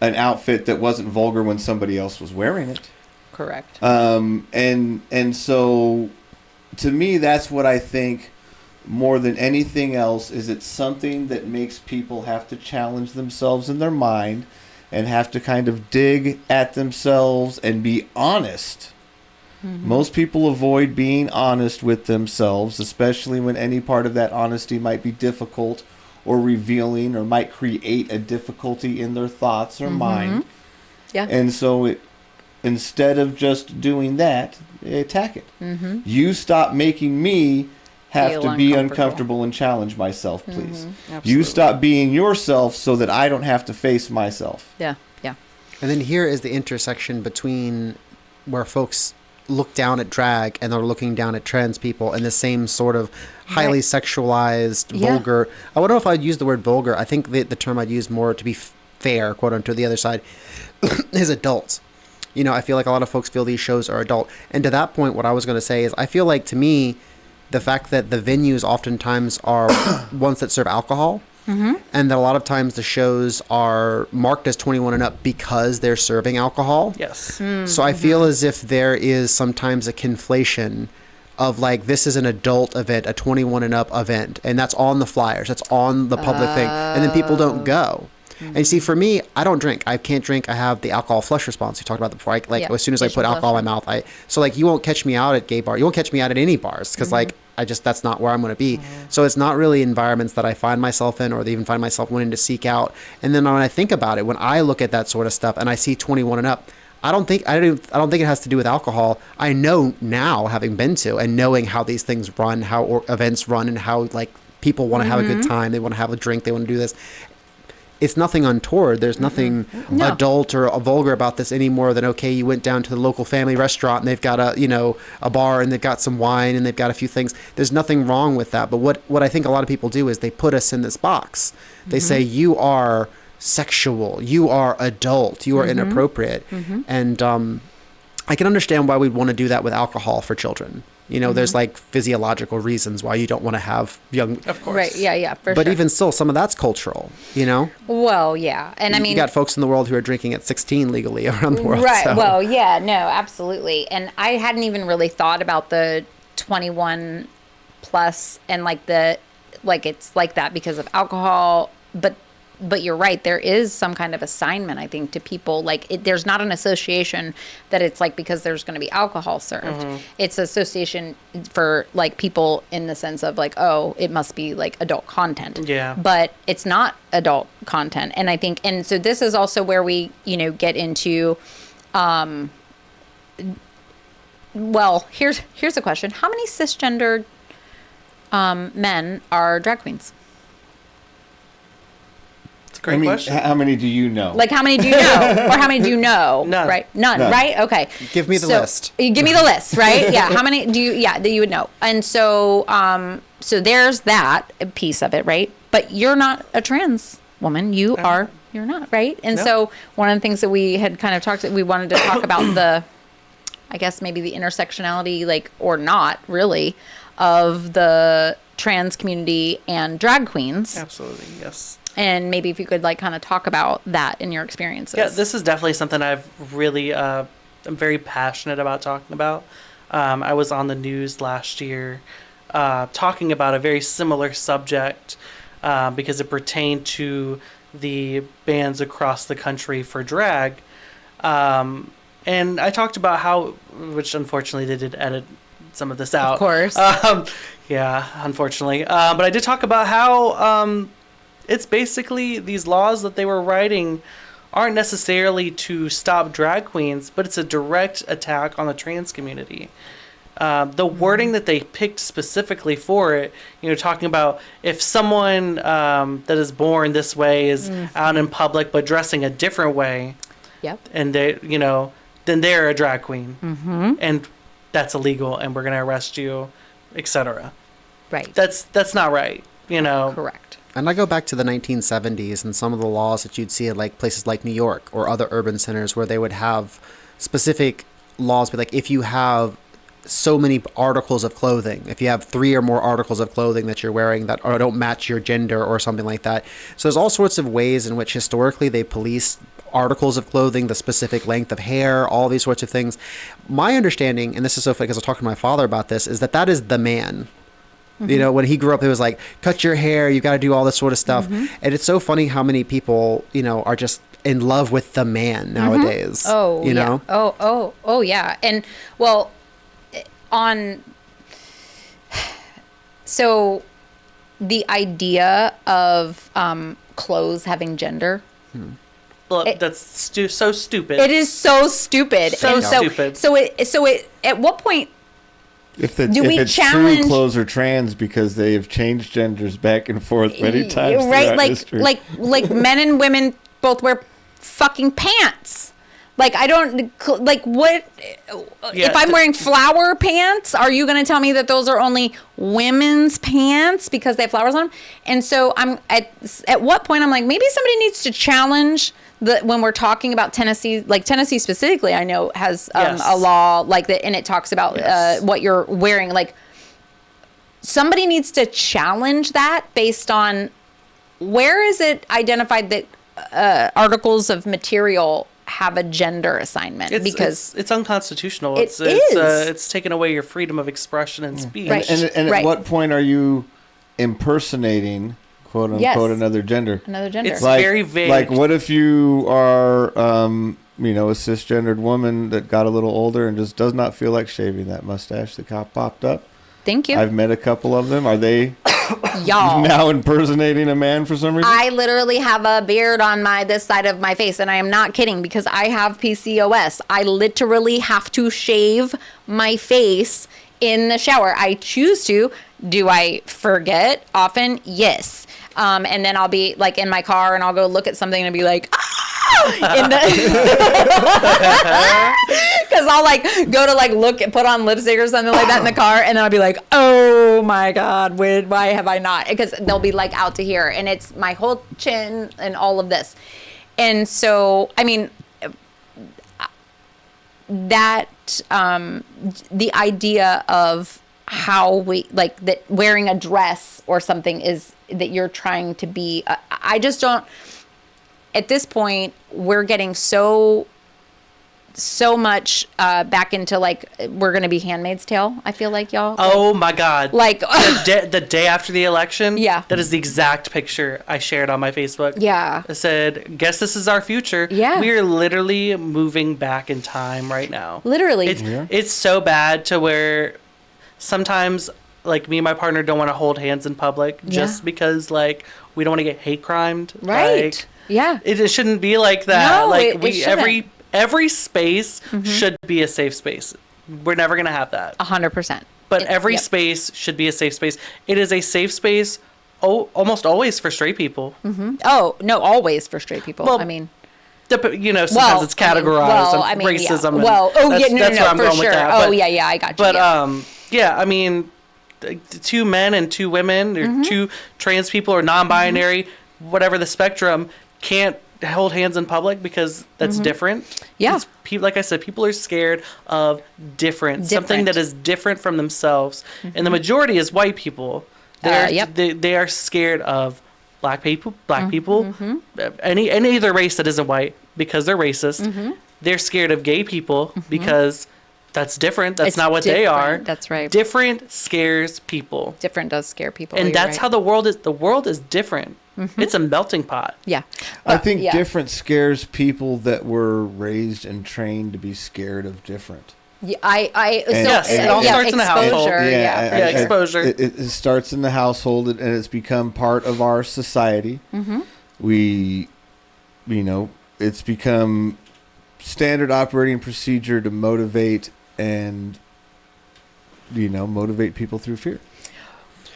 an outfit that wasn't vulgar when somebody else was wearing it. Correct. And so, to me, that's what I think more than anything else is it's something that makes people have to challenge themselves in their mind and have to kind of dig at themselves and be honest. Most people avoid being honest with themselves, especially when any part of that honesty might be difficult or revealing or might create a difficulty in their thoughts or mind. Yeah. And so instead of just doing that, they attack it. You stop making me have to be uncomfortable and challenge myself, please. You stop being yourself so that I don't have to face myself. Yeah, yeah. And then here is the intersection between where folks look down at drag and they're looking down at trans people in the same sort of highly sexualized, vulgar. I don't know if I'd use the word vulgar. I think the term I'd use more to be fair, quote unquote, to the other side, is adults. I feel like a lot of folks feel these shows are adult. And to that point, what I was going to say is I feel like, to me, the fact that the venues oftentimes are ones that serve alcohol, and that a lot of times the shows are marked as 21 and up because they're serving alcohol. Yes. So I feel as if there is sometimes a conflation of like, this is an adult event, a 21 and up event, and that's on the flyers, that's on the public thing, and then people don't go. And see, for me, I don't drink. I can't drink. I have the alcohol flush response. We talked about that before. As soon as I put alcohol in my mouth, so you won't catch me out at gay bar. You won't catch me out at any bars because that's not where I'm going to be. So it's not really environments that I find myself in or even find myself wanting to seek out. And then when I think about it, when I look at that sort of stuff and I see 21 and up, I don't think it has to do with alcohol. I know now, having been to and knowing how these things run, how events run, and how people want to have a good time, they want to have a drink, they want to do this. It's nothing untoward. There's nothing adult or vulgar about this any more than, okay, you went down to the local family restaurant and they've got a bar and they've got some wine and they've got a few things. There's nothing wrong with that. But what I think a lot of people do is they put us in this box. They say, you are sexual, you are adult, you are inappropriate. And I can understand why we'd want to do that with alcohol for children. There's physiological reasons why you don't want to have young. Of course. Right. Yeah. But even still, some of that's cultural. Well, yeah, and you got folks in the world who are drinking at 16 legally around the world. Right. So. Well, yeah. No, absolutely. And I hadn't even really thought about the 21 plus and it's like that because of alcohol, but you're right. There is some kind of assignment, I think, to people. There's not an association that it's because there's going to be alcohol served. It's association for people in the sense of it must be adult content. Yeah. But it's not adult content, and I think, and so this is also where we get into. Well, here's a question: how many cisgendered men are drag queens? Great question. How many do you know? How many do you know? Or how many do you know? None. Right? None, right? Okay. Give me the list. You give me the list, right? Yeah. How many do you, that you would know? And so, so there's that piece of it, right? But you're not a trans woman. You're not, right? And so one of the things that we had kind of we wanted to talk about I guess maybe the intersectionality, or not really, of the trans community and drag queens. Absolutely, yes. And maybe if you could kind of talk about that in your experiences. Yeah, this is definitely something I've really, I'm very passionate about talking about. I was on the news last year talking about a very similar subject because it pertained to the bans across the country for drag. And I talked about how, which unfortunately they did edit some of this out. Of course. Yeah, unfortunately. But I did talk about how it's basically these laws that they were writing aren't necessarily to stop drag queens, but it's a direct attack on the trans community. The wording that they picked specifically for it, talking about if someone that is born this way is out in public but dressing a different way, yep, and they, then they're a drag queen. And that's illegal, and we're going to arrest you, etc. Right. That's not right, you know? Correct. And I go back to the 1970s and some of the laws that you'd see at like places like New York or other urban centers where they would have specific laws, but like if you have so many articles of clothing, if you have 3 or more articles of clothing that you're wearing that or don't match your gender or something like that. So there's all sorts of ways in which historically they police articles of clothing, the specific length of hair, all these sorts of things. My understanding, and this is so funny because I was talking to my father about this, is that is the man. You know, when he grew up, it was like, cut your hair, you got to do all this sort of stuff. And it's so funny how many people, you know, are just in love with the man nowadays. Oh, you know? Oh, yeah. And, well, so the idea of clothes having gender. Look, that's so stupid. It is so stupid. So stupid. So it at what point If we it's challenge- true clothes are trans because they have changed genders back and forth many times right? throughout Like history. like men and women both wear fucking pants. Like I don't like what Yeah, if I'm wearing flower pants? Are you going to tell me that those are only women's pants because they have flowers on them? And so I'm at what point I'm like maybe somebody needs to challenge when we're talking about Tennessee, like Tennessee specifically, I know has a law like that, and it talks about what you're wearing. Like somebody needs to challenge that based on where is it identified that articles of material have a gender assignment because it's unconstitutional. It is. It's taken away your freedom of expression and speech. Right. And at what point are you impersonating, quote unquote, another gender? Another gender. It's very vague. Like, what if you are, you know, a cisgendered woman that got a little older and just does not feel like shaving that mustache that popped up? Thank you. I've met a couple of them. Are they Y'all. now impersonating a man for some reason? I literally have a beard on this side of my face, and I am not kidding because I have PCOS. I literally have to shave my face in the shower. I choose to. Do I forget often? Yes. And then I'll be like in my car and I'll go look at something and be like, because I'll like go to like look and put on lipstick or something like that in the car, and then I'll be like, oh my god, why have I not? Because they'll be like out to here, and it's my whole chin and all of this. And so I mean that the idea of how we like that wearing a dress or something is that you're trying to be I just don't. At this point, we're getting so much back into like we're gonna be Handmaid's Tale. I feel like y'all. Oh my god! Like the day after the election. Yeah. That is the exact picture I shared on my Facebook. Yeah. I said, "Guess this is our future." Yeah. We are literally moving back in time right now. Literally. It's so bad to where sometimes like me and my partner don't want to hold hands in public just because like we don't want to get hate crimed. Right. Like, yeah. It shouldn't be like that. No, like it shouldn't. every space should be a safe space. We're never gonna have that. 100%. But every space should be a safe space. It is a safe space almost always for straight people. Mm-hmm. Oh, no, always for straight people. Well, I mean, you know, sometimes it's categorized racism. Yeah. Well, that's where I'm for going sure. with that. Oh, But, yeah, I got you. But yeah. yeah, I mean, 2 men and 2 women, or 2 trans people or non-binary, whatever the spectrum, can't hold hands in public because that's different. Yeah. Like I said, people are scared of different, something that is different from themselves. And the majority is white people. They are scared of black people, any other race that isn't white because they're racist. They're scared of gay people because that's different. That's not what they are. That's right. Different scares people. Different does scare people. And that's how the world is. The world is different. It's a melting pot. Yeah. I think different scares people that were raised and trained to be scared of different. Yeah, it all starts in the household. Exposure. It starts in the household, and it's become part of our society. We, it's become standard operating procedure to motivate and, motivate people through fear.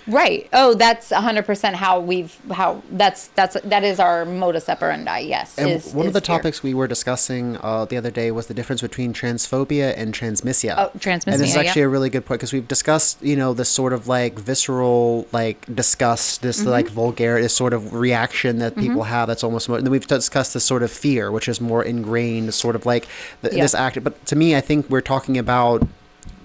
Right. Oh, that's 100% that is our modus operandi. Yes. And one of the fear. topics we were discussing the other day was the difference between transphobia and transmisia. Oh, transmisia, And this is actually yeah. a really good point because we've discussed, this sort of like visceral, like disgust, this like vulgar, this sort of reaction that people have that's almost more, and then we've discussed this sort of fear, which is more ingrained, sort of like this act. But to me, I think we're talking about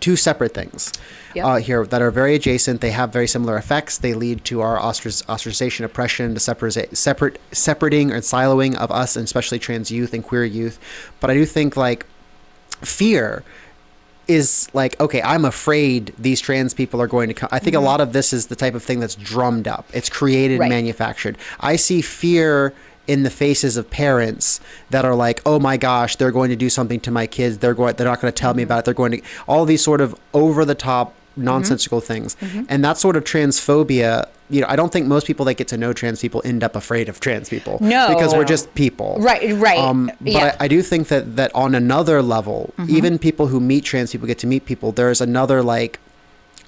two separate things here that are very adjacent. They have very similar effects. They lead to our ostracization, oppression, the separating or siloing of us, and especially trans youth and queer youth. But I do think like fear is like, okay, I'm afraid these trans people are going to come. I think a lot of this is the type of thing that's drummed up. It's created, Right. manufactured. I see fear in the faces of parents that are like, oh my gosh, they're going to do something to my kids. They're not going to tell me about it. They're going to, all these sort of over the top nonsensical things. And that sort of transphobia, I don't think most people that get to know trans people end up afraid of trans people. No. Because we're just people. Right. But Yeah. I do think that on another level, even people who meet trans people get to meet people. There's another like,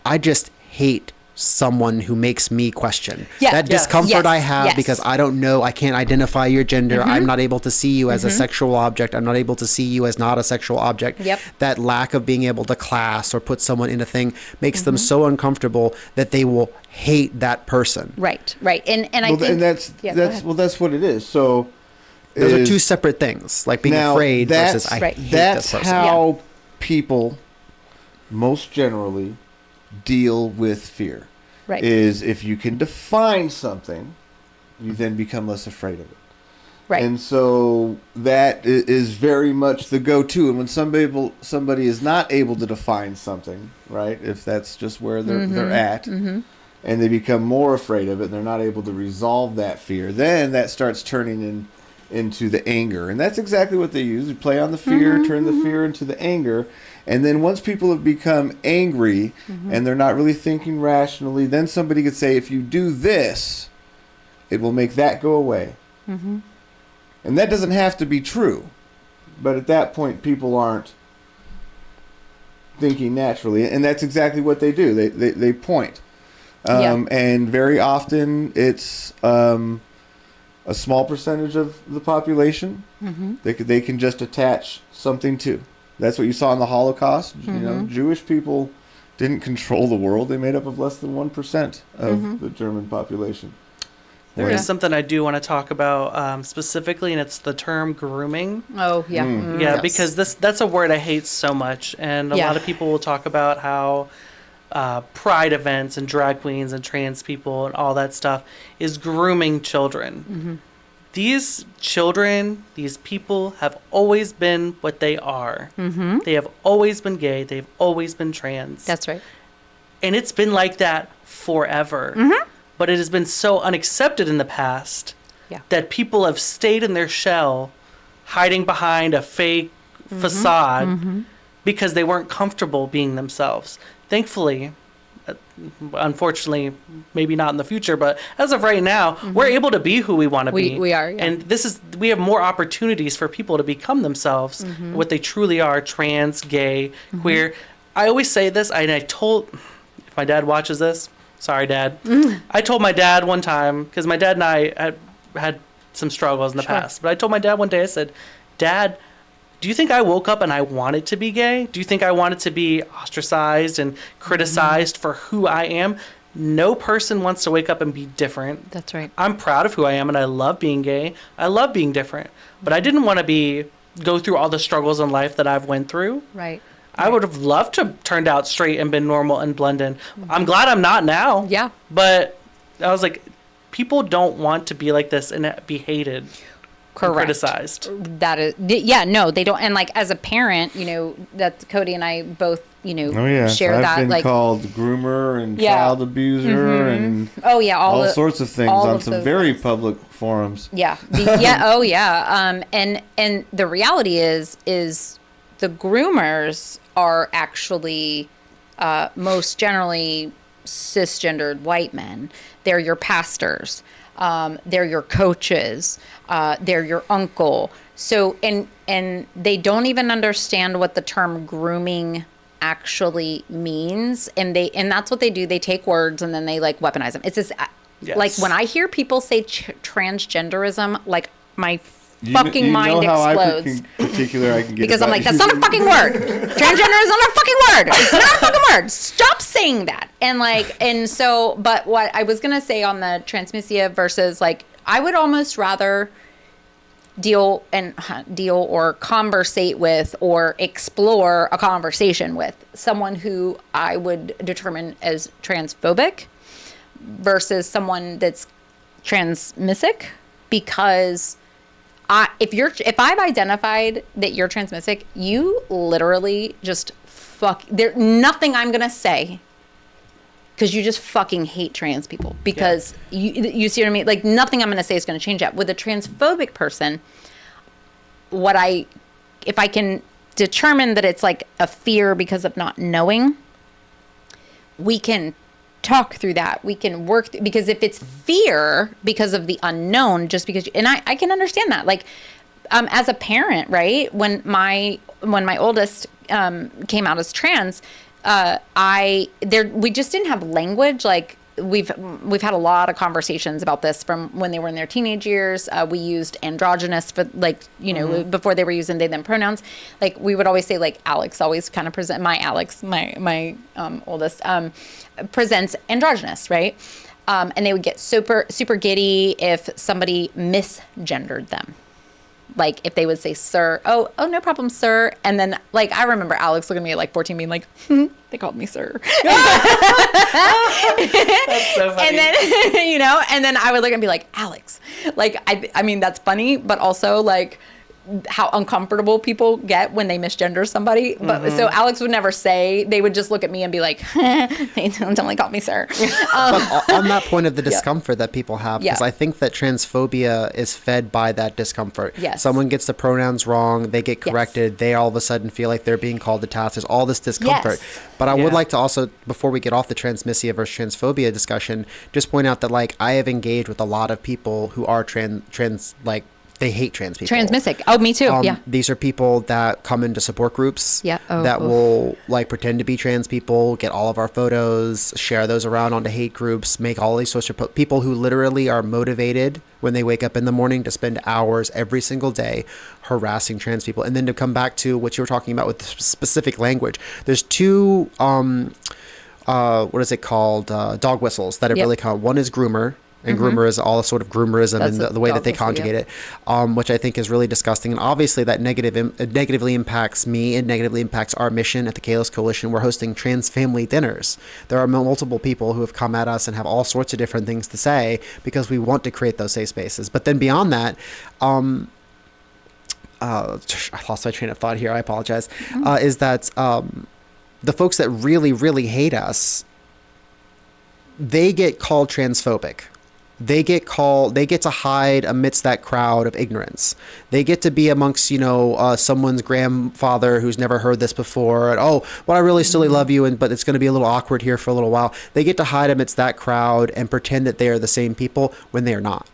I just hate someone who makes me question that discomfort Yes. I have Yes. because I don't know, I can't identify your gender. I'm not able to see you as a sexual object. I'm not able to see you as not a sexual object. Yep. That lack of being able to class or put someone in a thing makes them so uncomfortable that they will hate that person. Right. And I think and that's Yeah, go ahead. that's what it is. So Those are is- two separate things, like being Now, afraid versus I Right. hate That's this person. how people most generally deal with fear. Right. Is if you can define something, you then become less afraid of it. Right. And so that is very much the go-to. And when somebody is not able to define something, right? If that's just where they're at, and they become more afraid of it, and they're not able to resolve that fear, then that starts turning into the anger. And that's exactly what they use. You play on the fear, turn the fear into the anger. And then once people have become angry and they're not really thinking rationally, then somebody could say, if you do this, it will make that go away. And that doesn't have to be true. But at that point, people aren't thinking naturally. And that's exactly what they do. They point. And very often it's a small percentage of the population they can just attach something to. That's what you saw in the Holocaust. Jewish people didn't control the world. They made up of less than 1% of the German population. There is something I do want to talk about specifically, and it's the term grooming. Oh, yeah. Yeah, Yes. because that's a word I hate so much. And a Yeah. lot of people will talk about how pride events and drag queens and trans people and all that stuff is grooming children. These children, these people have always been what they are. They have always been gay. They've always been trans. That's right. And it's been like that forever. But it has been so unaccepted in the past that people have stayed in their shell, hiding behind a fake facade because they weren't comfortable being themselves. Thankfully, unfortunately, maybe not in the future, but as of right now, we're able to be who we want to be. We are, yeah. And we have more opportunities for people to become themselves, what they truly are, trans, gay, queer. I always say this, and if my dad watches this, sorry, Dad. I told my dad one time, because my dad and I had some struggles in the past, but I told my dad one day, I said, Dad, do you think I woke up and I wanted to be gay? Do you think I wanted to be ostracized and criticized for who I am? No person wants to wake up and be different. That's right. I'm proud of who I am, and I love being gay. I love being different. But I didn't want to go through all the struggles in life that I've went through. Right. I would have loved to have turned out straight and been normal and blend in. I'm glad I'm not now. Yeah. But I was like, people don't want to be like this and be hated. Correct. Criticized. That is, no, they don't. And like as a parent, that Cody and I both, share I've that. been Like, called groomer and Yeah. child abuser and all sorts of things all on of some those very things. public forums. Yeah. And the reality is the groomers are actually most generally cisgendered white men. They're your pastors. They're your coaches. They're your uncle. So, and they don't even understand what the term grooming actually means, and that's what they do. They take words and then they like weaponize them. It's this Yes. like when I hear people say transgenderism, like my fucking mind know how explodes. Particular I can get Because I'm about like, that's not a fucking word. Transgender is not a fucking word. It's not a fucking word. Stop saying that. And so, but what I was going to say on the transmisia versus like, I would almost rather deal or conversate with or explore a conversation with someone who I would determine as transphobic versus someone that's transmissic, because if I've identified that you're transmissic, you literally just there's nothing I'm gonna say, because you just fucking hate trans people, because you see what I mean? Like nothing I'm gonna say is gonna change that. With a transphobic person, if I can determine that it's like a fear because of not knowing, we can talk through that. We can work because if it's fear because of the unknown, just because and I can understand that. Like as a parent, right? When my oldest came out as trans, we just didn't have language. Like we've had a lot of conversations about this from when they were in their teenage years. We used androgynous for like, before they were using they them pronouns. Like we would always say like Alex always kind of present my oldest presents androgynous, right? And they would get super super giddy if somebody misgendered them. Like if they would say sir, oh no problem sir, and then like I remember Alex looking at me at like 14 being like, they called me sir. That's so funny. And then and then I would look and be like, Alex, like I mean that's funny, but also like how uncomfortable people get when they misgender somebody. But so Alex would never say, they would just look at me and be like, they only call me sir. But on that point of the discomfort that people have, because Yeah. I think that transphobia is fed by that discomfort. Yes. Someone gets the pronouns wrong, they get corrected, they all of a sudden feel like they're being called to task. There's all this discomfort. Yes. But I would Yeah. like to also, before we get off the transmisia versus transphobia discussion, just point out that like I have engaged with a lot of people who are trans like they hate trans people. Transmissic. Oh, me too. Yeah. These are people that come into support groups Yeah. that will like pretend to be trans people, get all of our photos, share those around onto hate groups, make all these social people who literally are motivated when they wake up in the morning to spend hours every single day harassing trans people. And then to come back to what you were talking about with specific language, there's two, what is it called? Dog whistles that have really come. One is groomer. And groomer is all sort of groomerism and the way that they conjugate it, which I think is really disgusting. And obviously that negatively impacts me and negatively impacts our mission at the Kalos Coalition. We're hosting trans family dinners. There are multiple people who have come at us and have all sorts of different things to say because we want to create those safe spaces. But then beyond that, I lost my train of thought here. I apologize. Is that the folks that really, really hate us, they get called transphobic. They get to hide amidst that crowd of ignorance. They get to be amongst, someone's grandfather who's never heard this before. And, oh, well, I really still love you, but it's going to be a little awkward here for a little while. They get to hide amidst that crowd and pretend that they are the same people when they are not.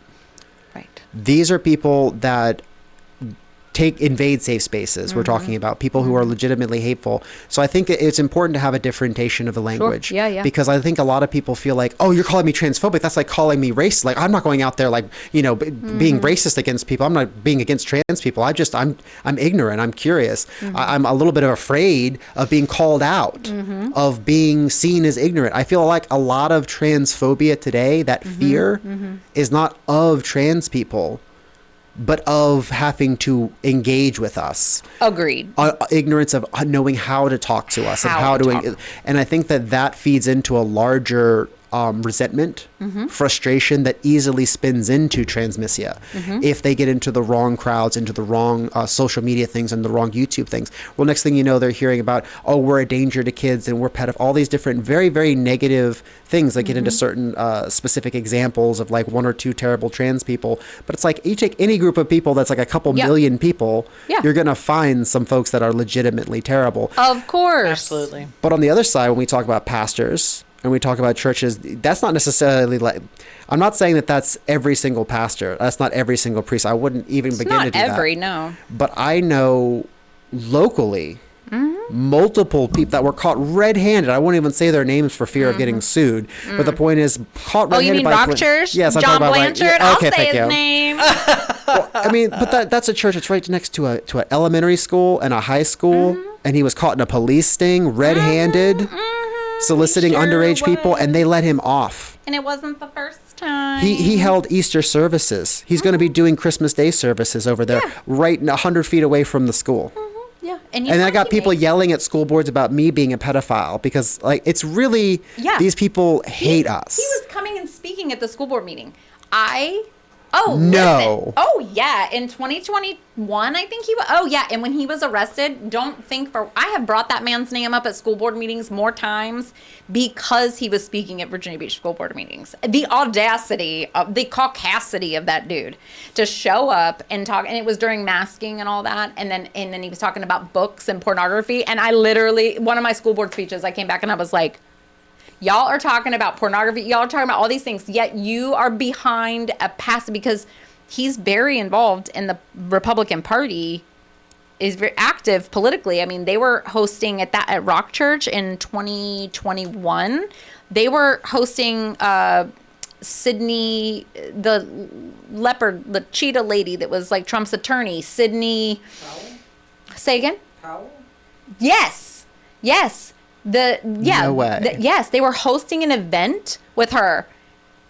Right. These are people that invade safe spaces. We're talking about people who are legitimately hateful. So I think it's important to have a differentiation of the language. Yeah. Because I think a lot of people feel like, oh, you're calling me transphobic. That's like calling me racist. Like I'm not going out there like, being racist against people. I'm not being against trans people. I'm ignorant. I'm curious. I'm a little bit afraid of being called out, of being seen as ignorant. I feel like a lot of transphobia today, that fear is not of trans people, but of having to engage with us. Agreed. Ignorance of knowing how to talk to us and how to and I think that feeds into a larger resentment, frustration that easily spins into transmisia if they get into the wrong crowds, into the wrong social media things and the wrong YouTube things. Well, next thing you know, they're hearing about, oh, we're a danger to kids and we're all these different very, very negative things that get into certain specific examples of like one or two terrible trans people. But it's like you take any group of people that's like a couple million people, you're going to find some folks that are legitimately terrible. Of course. Absolutely. But on the other side, when we talk about pastors, and we talk about churches, that's not necessarily like, I'm not saying that that's every single pastor. That's not every single priest. I wouldn't even begin to do that. Not every, no. But I know locally multiple people that were caught red-handed. I won't even say their names for fear of getting sued. But the point is, caught red-handed. Oh, you mean by Rock Church? Yes, I'm John talking about Blanchard. yeah, I'll okay, say thank his you. name. Well, I mean, but that's a church. It's right next to an elementary school and a high school, and he was caught in a police sting, red-handed, soliciting Sure underage people, was. and they let him off. And it wasn't the first time. He held Easter services. He's going to be doing Christmas Day services over there, right 100 feet away from the school. Yeah, And I got people yelling at school boards about me being a pedophile because, like, it's really these people hate us. He was coming and speaking at the school board meeting. No. Listen. Oh, yeah. In 2021, I think he was. Oh, yeah. And when he was arrested, don't think for. I have brought that man's name up at school board meetings more times because he was speaking at Virginia Beach school board meetings. The audacity, the caucasity of that dude to show up and talk. And it was during masking and all that. And then he was talking about books and pornography. And I literally, one of my school board speeches, I came back and I was like, y'all are talking about pornography. Y'all are talking about all these things. Yet you are behind a passive because he's very involved in the Republican Party, is very active politically. I mean, they were hosting at Rock Church in 2021. They were hosting Sydney, the leopard, the cheetah lady that was like Trump's attorney, Sydney. Powell? Say again? Powell? Yes. No way. Yes, they were hosting an event with her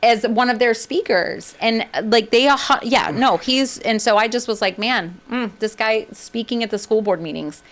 as one of their speakers, and like and so I just was like, man, this guy speaking at the school board meetings.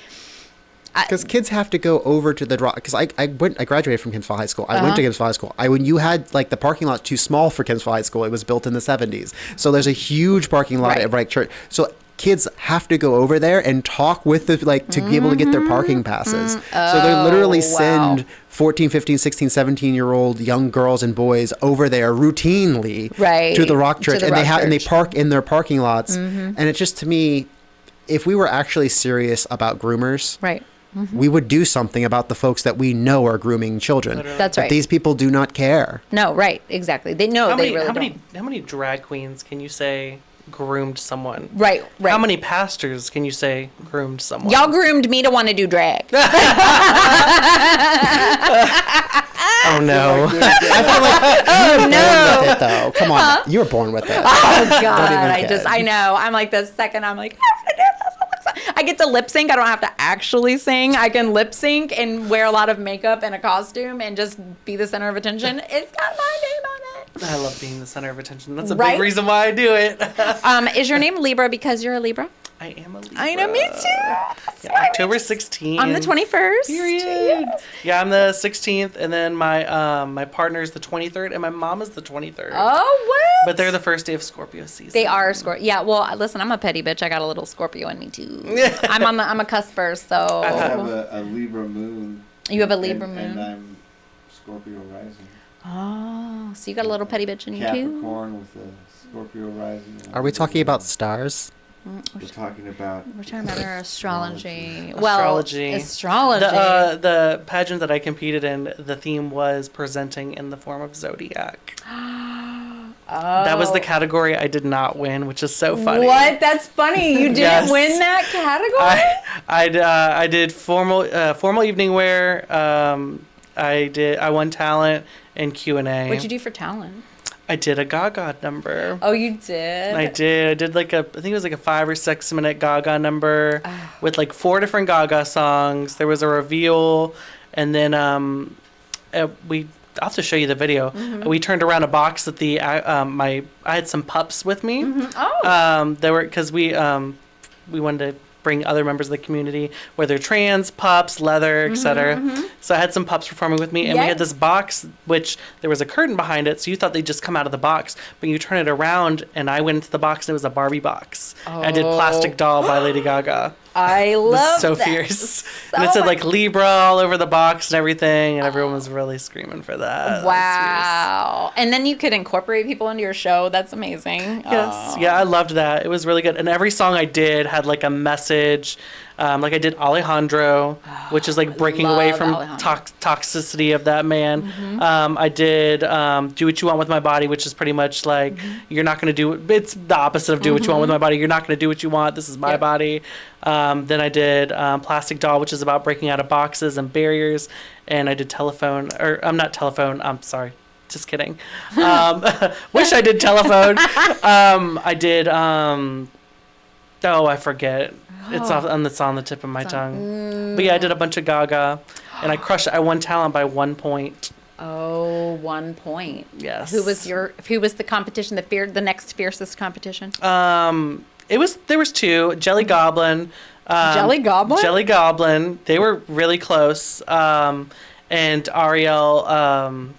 Because kids have to go over to the because I graduated from Kinsville High School. I went to Kinsville High School. When you had like the parking lot too small for Kinsville High School, it was built in the 70s. So there's a huge parking lot at Wright Church. So kids have to go over there and talk with the to be able to get their parking passes. So they literally send 14, 15, 16, 17-year-old young girls and boys over there routinely to the Rock Church, and they park in their parking lots. And it's just, to me, if we were actually serious about groomers, we would do something about the folks that we know are grooming children. Literally. That's But right. these people do not care. No, right, exactly. They know they really don't. How many drag queens can you say groomed someone? Right. How many pastors can you say groomed someone? Y'all groomed me to want to do drag. Oh no. I feel like Oh no. with it, though. Come on, you were born with it. Oh God. even I know. I'm like the second I'm like, I want to do this. I get to lip sync. I don't have to actually sing. I can lip sync and wear a lot of makeup and a costume and just be the center of attention. It's got my name on it. I love being the center of attention. That's a Right? big reason why I do it. Is your name Libra because you're a Libra? I am a Libra. I know, me too. That's Yeah, why October 16th. I'm the 21st. Period. Yes. Yeah, I'm the 16th, and then my partner's the 23rd, and my mom is the 23rd. Oh, what? But they're the first day of Scorpio season. They are Scorpio. Yeah, well, listen, I'm a petty bitch. I got a little Scorpio in me too. I'm a cusper, so. I have a Libra moon. You have a Libra moon? And I'm Scorpio rising. Oh, so you got a little petty bitch in you too? Capricorn with a Scorpio rising. Are we talking about stars? We're talking about our astrology. Astrology. Well, astrology. The pageant that I competed in, the theme was presenting in the form of zodiac. That was the category I did not win, which is so funny. What? That's funny. You didn't Yes. win that category? I did formal evening wear. I won talent and Q&A. What'd you do for talent? I did a Gaga number. Oh, you did? I did I think it was like a 5 or 6 minute Gaga number with like 4 different Gaga songs. There was a reveal, and then I'll have to show you the video. We turned around a box that I had some pups with me. Oh. They were, because we wanted to bring other members of the community, whether trans, pups, leather, etc. So I had some pups performing with me, and we had this box, which there was a curtain behind it, so you thought they'd just come out of the box, but you turn it around, and I went into the box, and it was a Barbie box. I did Plastic Doll by Lady Gaga. I love So that. fierce. And it said like Libra all over the box and everything, and everyone was really screaming for that. Wow. And then you could incorporate people into your show. That's amazing. Yes. Yeah, I loved that. It was really good. And every song I did had like a message. Like I did Alejandro, which is like breaking away love from Alejandro. toxicity of that man. I did Do What You Want With My Body, which is pretty much like you're not going to do it. It's the opposite of Do What You Want With My Body. You're not going to do what you want. This is my Yep. body. Then I did Plastic Doll, which is about breaking out of boxes and barriers. And I did Telephone, or I'm not Telephone. I'm sorry. Just kidding. Wish I did Telephone. I did, I forget. It's on the tip of my tongue. But yeah, I did a bunch of Gaga, and I crushed it. I won talent by 1 point. Oh, 1 point. Yes. Who was the competition? The next fiercest competition? There was two. Jelly Goblin. Jelly Goblin? Jelly Goblin. They were really close. And Ariel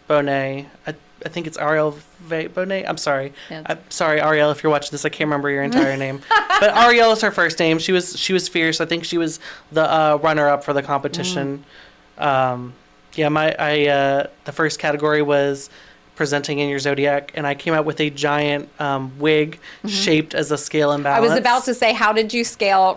Bonet. I think it's Ariel Bonet. I'm sorry. Yeah. I'm sorry, Ariel, if you're watching this. I can't remember your entire name. But Ariel is her first name. She was fierce. I think she was the runner-up for the competition. The first category was presenting in your zodiac, and I came out with a giant wig shaped as a scale imbalance. I was about to say, how did you scale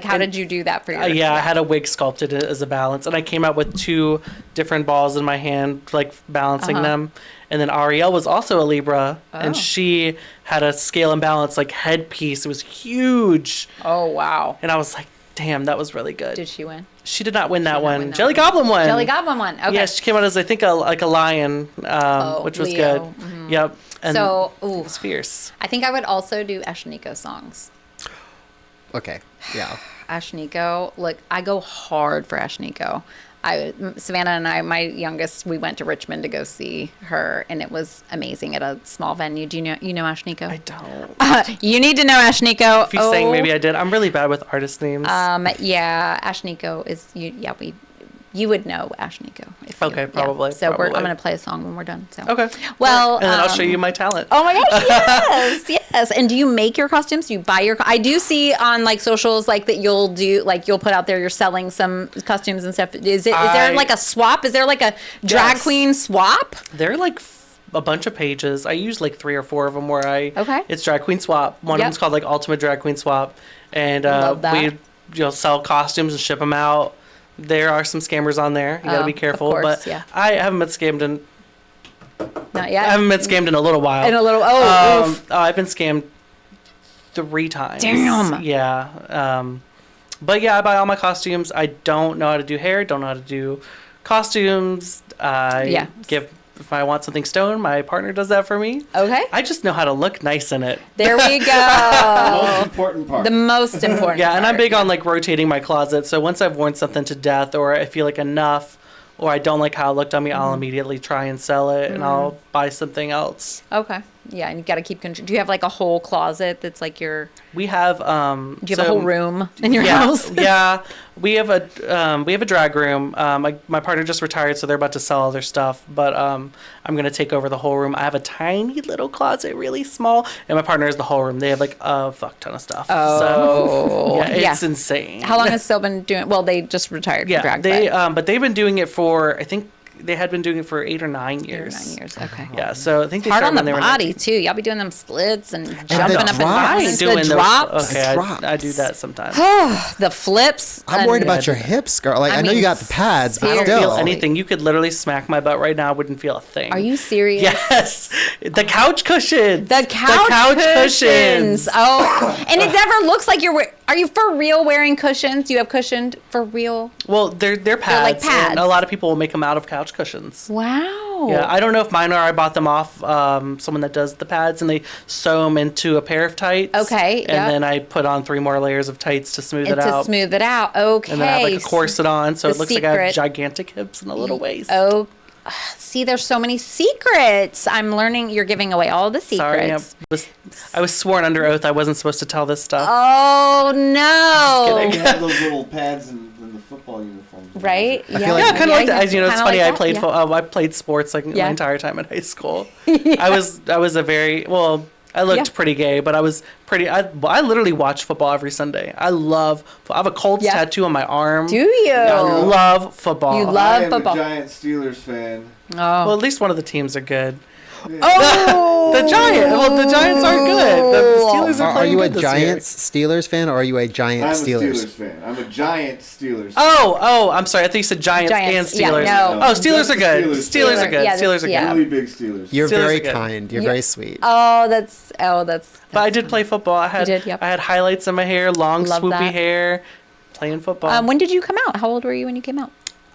how did you do that for your? I had a wig sculpted as a balance, and I came out with 2 different balls in my hand, like balancing them. And then Ariel was also a Libra, and she had a scale imbalance like headpiece. It was huge. Oh wow! And I was like, damn, that was really good. Did she win? She did not win that not one. win that Jelly one. Goblin won. Jelly Goblin won. Okay. Yeah, she came out as I think a lion, which was Leo. good. Yep. And So, it was fierce. I think I would also do Ashniko songs. Okay. Yeah. Ashniko, look, I go hard for Ashniko. Savannah and I, my youngest, we went to Richmond to go see her, and it was amazing at a small venue. Do you know Ashniko? I don't. You need to know Ashniko. If you sang, maybe I did. I'm really bad with artist names. Yeah, Ashniko is you would know Ashniko. Okay, probably, So I'm probably. gonna play a song when we're done. So Okay. Well, and then I'll show you my talent. Oh my gosh, yes. And do you make your costumes? Do you buy your? I do see on like socials like that you'll put out there you're selling some costumes and stuff. Is there like a swap? Is there like a drag Yes. queen swap? They're like a bunch of pages. I use like 3 or 4 of them where it's drag queen swap. One of them's called like Ultimate Drag Queen Swap, and Love that. we sell costumes and ship them out. There are some scammers on there. You gotta be careful. Of course, but yeah. I haven't been scammed in. Not yet. I haven't been scammed in a little while. In a little. I've been scammed 3 times. Damn. Yeah. But yeah, I buy all my costumes. I don't know how to do hair. Don't know how to do costumes. If I want something stone, my partner does that for me. Okay. I just know how to look nice in it. There we Most go. important part. The most important. Yeah, and I'm part. big on like rotating my closet. So once I've worn something to death, or I feel like enough, or I don't like how it looked on me, I'll immediately try and sell it, and I'll buy something else. Okay. Yeah, and you got to keep control. Do you have like a whole closet that's like your? We have. Do you have a whole room in your house? Yeah, we have a drag room. My partner just retired, so they're about to sell all their stuff. But I'm gonna take over the whole room. I have a tiny little closet, really small, and my partner has the whole room. They have like a fuck ton of stuff. Oh, so, yeah, it's insane. How long has Sil been doing? Well, they just retired from drag. But they've been doing it for, I think they had been doing it for 8 or 9 years. 9 years. Okay. Yeah, so I think they Hard on started the when they were body 19. too. Y'all be doing them splits and jumping the up and drops. down. I ain't doing The those. drops, Okay, Drops. I do that sometimes. the flips. I'm worried about your hips, girl. Like I know mean, you got the pads, but I don't still. feel anything. You could literally smack my butt right now. I wouldn't feel a thing. Are you serious? Yes. The couch cushions. The couch cushions. Oh, and it never looks like you're. Are you for real wearing cushions? Do you have cushioned for real? Well, they're pads. like pads. And a lot of people will make them out of couch cushions. Wow. Yeah, I don't know if mine are. I bought them off someone that does the pads, and they sew them into a pair of tights. Okay, And yep. then I put on 3 more layers of tights to smooth it To out. smooth it out. Okay. And then I have like a corset on, so The it looks like I have secret. gigantic hips and a little waist. Oh, see, there's so many secrets. I'm learning. You're giving away all the Sorry, secrets. I was sworn under oath I wasn't supposed to tell this stuff. Oh no! Just You have those little pads in the football uniform. Right? feel like- Yeah, kind of like that. You know, it's kinda funny. like I played that, yeah. I played sports like Yeah. my entire time in high school. I was a very I looked Yeah. pretty gay, but I was pretty. I literally watch football every Sunday. I have a Colts Yeah. tattoo on my arm. Do you? I love football. You love I am football. a giant Steelers fan. Oh. Well, at least one of the teams are good. Oh, The Giant. Well, the Giants are good. The Steelers are Are playing you a good this year. Giants Steelers fan, or are you a Giant I'm a Steelers? Steelers fan. I'm a giant Steelers fan. Oh, I'm sorry. I think you said Giants Giants, and yeah, Steelers. no. Oh, Steelers are good. Steelers. Steelers are good. Yeah, Steelers are yeah. good. Really big Steelers. You're Steelers very are good. kind. You're very sweet. that's But I did play football. I had did, yep. I had highlights in my hair, long Love swoopy that. hair, playing football. When did you come out? How old were you when you came out?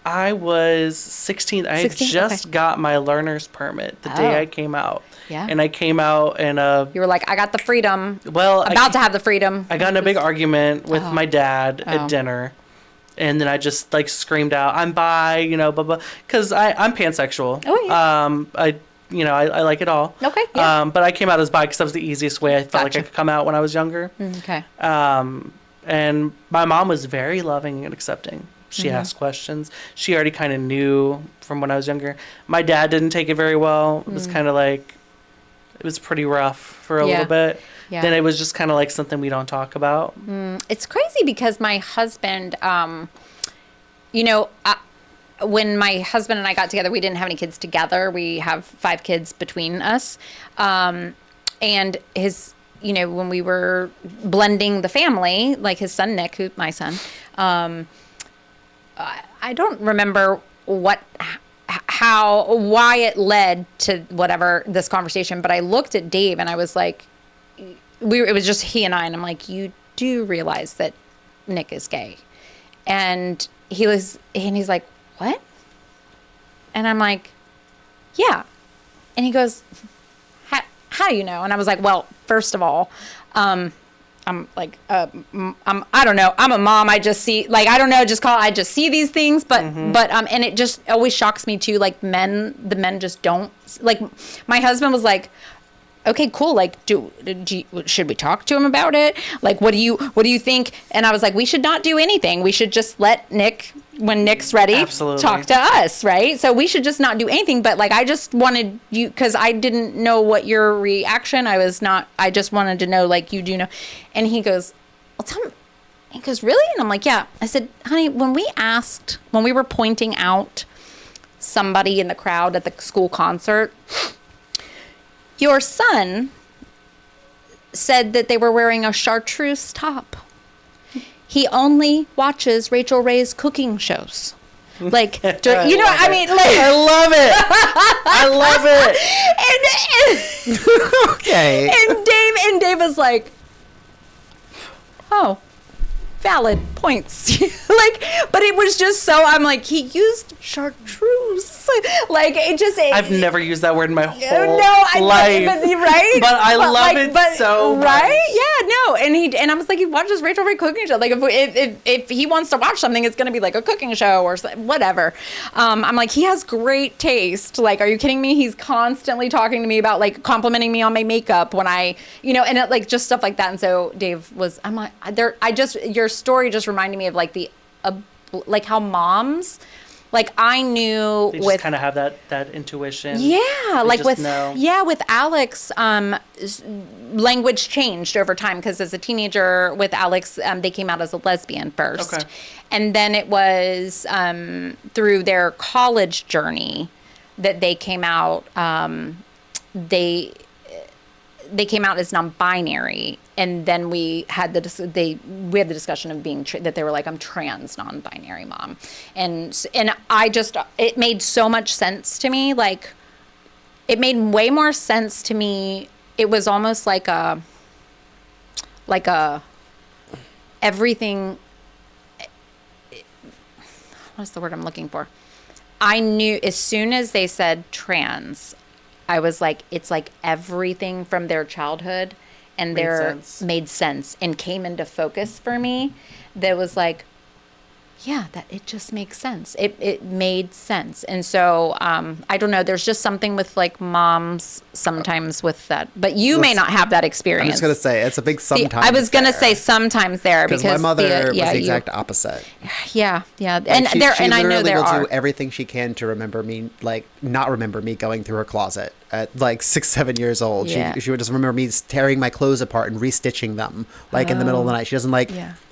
I was 16. I had 16? just Okay. got my learner's permit the Oh. day I came out. Yeah. And I came out and You were like, I got the freedom. well, About to have the freedom. I got in a big argument with Oh. my dad Oh. at dinner. And then I just like screamed out, "I'm bi," blah blah, because I'm pansexual. Oh, yeah. I like it all. Okay, yeah. But I came out as bi because that was the easiest way I felt like I Gotcha. could come out when I was younger. Okay. And my mom was very loving and accepting. She Mm-hmm. asked questions. She already kind of knew from when I was younger. My dad didn't take it very well. It was kind of like, it was pretty rough for a Mm. Yeah. little bit. Yeah. Then it was just kind of like something we don't talk about. It's crazy because my husband, when my husband and I got together, we didn't have any kids together. We have 5 kids between us. And his, when we were blending the family, like his son, Nick, my son, I don't remember why it led to whatever this conversation, but I looked at Dave and I was like, it was just he and I, and I'm like, you do realize that Nick is gay? And he's like, what? And I'm like, yeah. And he goes, how do you know? And I was like, well, first of all, I'm like, I don't know. I'm a mom. I just see, like, I don't know, I just see these things, but, and it just always shocks me too. Like the men just don't, like, my husband was like, okay, cool. Like, should we talk to him about it? Like, what do you think? And I was like, we should not do anything. We should just let Nick, when Nick's ready, Absolutely. talk to us, right? So we should just not do anything. But like, I just wanted you, because I didn't know what your reaction. I just wanted to know, like, you do know. And he goes, well, tell me. He goes, really? And I'm like, yeah. I said, honey, when we were pointing out somebody in the crowd at the school concert, your son said that they were wearing a chartreuse top. He only watches Rachel Ray's cooking shows. Like, I mean, like, I love it. I love it. Okay. And Dave was like, oh, valid points. Like, but it was just so, I'm like, he used chartreuse. Like, I've never used that word in my whole life. Right? But I love it so much. Right? Yeah, no. And I was like, he watches Rachel Ray cooking show. Like, if he wants to watch something, it's going to be like a cooking show or whatever. I'm like, he has great taste. Like, are you kidding me? He's constantly talking to me about, like, complimenting me on my makeup when and it, like, just stuff like that. And so Dave was, I'm like, your story just reminded me of, like, like how moms, like, I knew They just kind of have that intuition. Yeah, They like just know. with Alex, language changed over time because as a teenager with Alex, they came out as a lesbian first, Okay. and then it was through their college journey that they came out. They came out as non-binary, and then we had the discussion of being that they were like, I'm trans non-binary mom, and it made so much sense to me. Like, it made way more sense to me. It was almost like a everything. What's the word I'm looking for? I knew as soon as they said trans, I was like, it's like everything from their childhood and made sense and came into focus for me. That was like, yeah, that it just makes sense. It made sense. And so, I don't know, there's just something with, like, moms sometimes with that, but you may not have that experience. I'm just going to say, it's a big sometimes. I was going to say sometimes there because my mother was the exact opposite. Yeah. Like, And she and I know literally there will are. do everything she can to remember me, like, not remember me going through her closet at like 6-7 years old. Yeah. She would just remember me tearing my clothes apart and restitching them, like, in the middle of the night. She doesn't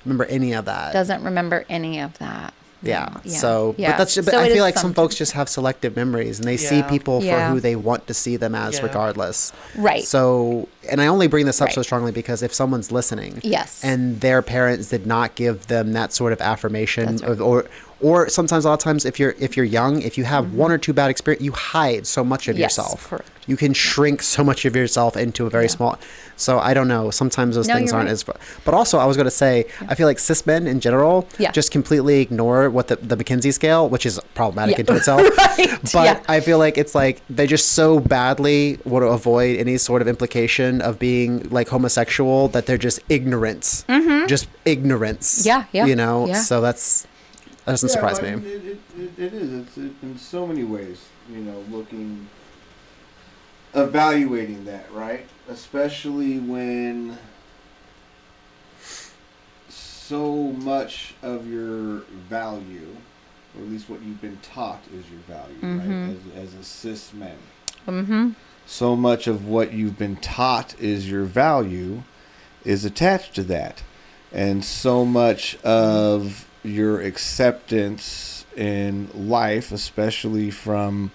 remember any of that. Doesn't remember any of that. Yeah. Yeah. So, Yeah. but So I it feel is like some folks sometimes. just have selective memories and they see Yeah. people for Yeah. who they want to see them as Yeah. regardless. Right. So, and I only bring this up so Right. strongly because if someone's listening Yes. and their parents did not give them that sort of affirmation That's right. or sometimes a lot of times if you're young, if you have one or two bad experience, you hide so much of Yes, yourself. correct. You can shrink so much of yourself into a very Yeah. small. So I don't know. Sometimes those No, things you're aren't right. as. But also, I was going to say, I feel like cis men in general Yeah. just completely ignore what the McKinsey scale, which is problematic Yeah. into itself. Right, But yeah. I feel like it's like they just so badly want to avoid any sort of implication of being like homosexual that they're just ignorance, just ignorance. Yeah, yeah, You know, yeah. so that doesn't surprise well, me. It is. It's in so many ways, evaluating that, right? Especially when so much of your value, or at least what you've been taught is your value, right? As a cis man. Mm-hmm. So much of what you've been taught is your value is attached to that. And so much of your acceptance in life, especially from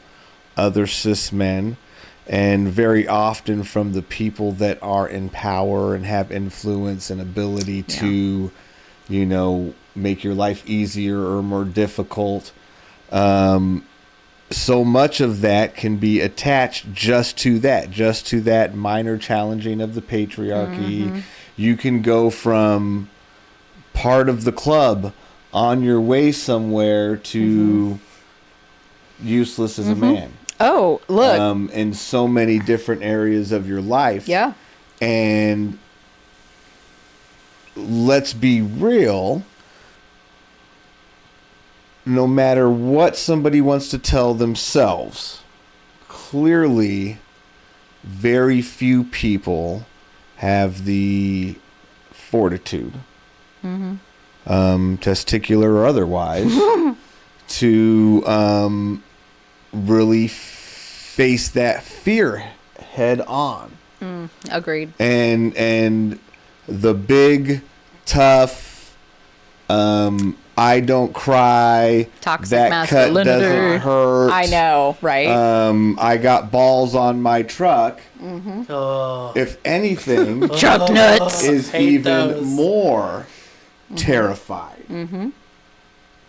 other cis men, and very often from the people that are in power and have influence and ability to, make your life easier or more difficult. So much of that can be attached just to that minor challenging of the patriarchy. You can go from part of the club on your way somewhere to useless as a man. Oh, look. In so many different areas of your life. Yeah. And let's be real, no matter what somebody wants to tell themselves, clearly very few people have the fortitude, testicular or otherwise, to really face that fear head on. Agreed. And the big, tough, I don't cry, Toxic that cut masculinity. doesn't hurt. I know, right? I got balls on my truck. Oh. If anything, Truck nuts. is Hate even those. more terrified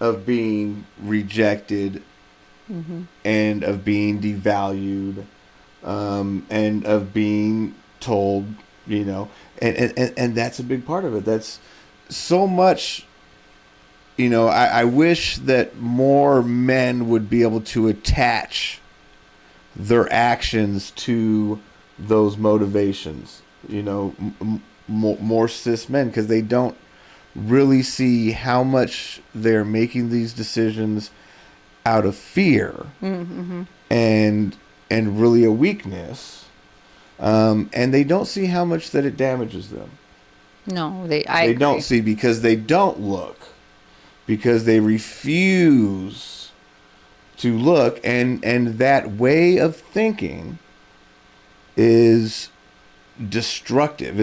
of being rejected and of being devalued and of being told, and that's a big part of it. That's so much. I wish that more men would be able to attach their actions to those motivations, more cis men, because they don't really see how much they're making these decisions out of fear and really a weakness, and they don't see how much that it damages them. No, They agree. don't see because they don't look, because they refuse to look, and that way of thinking is destructive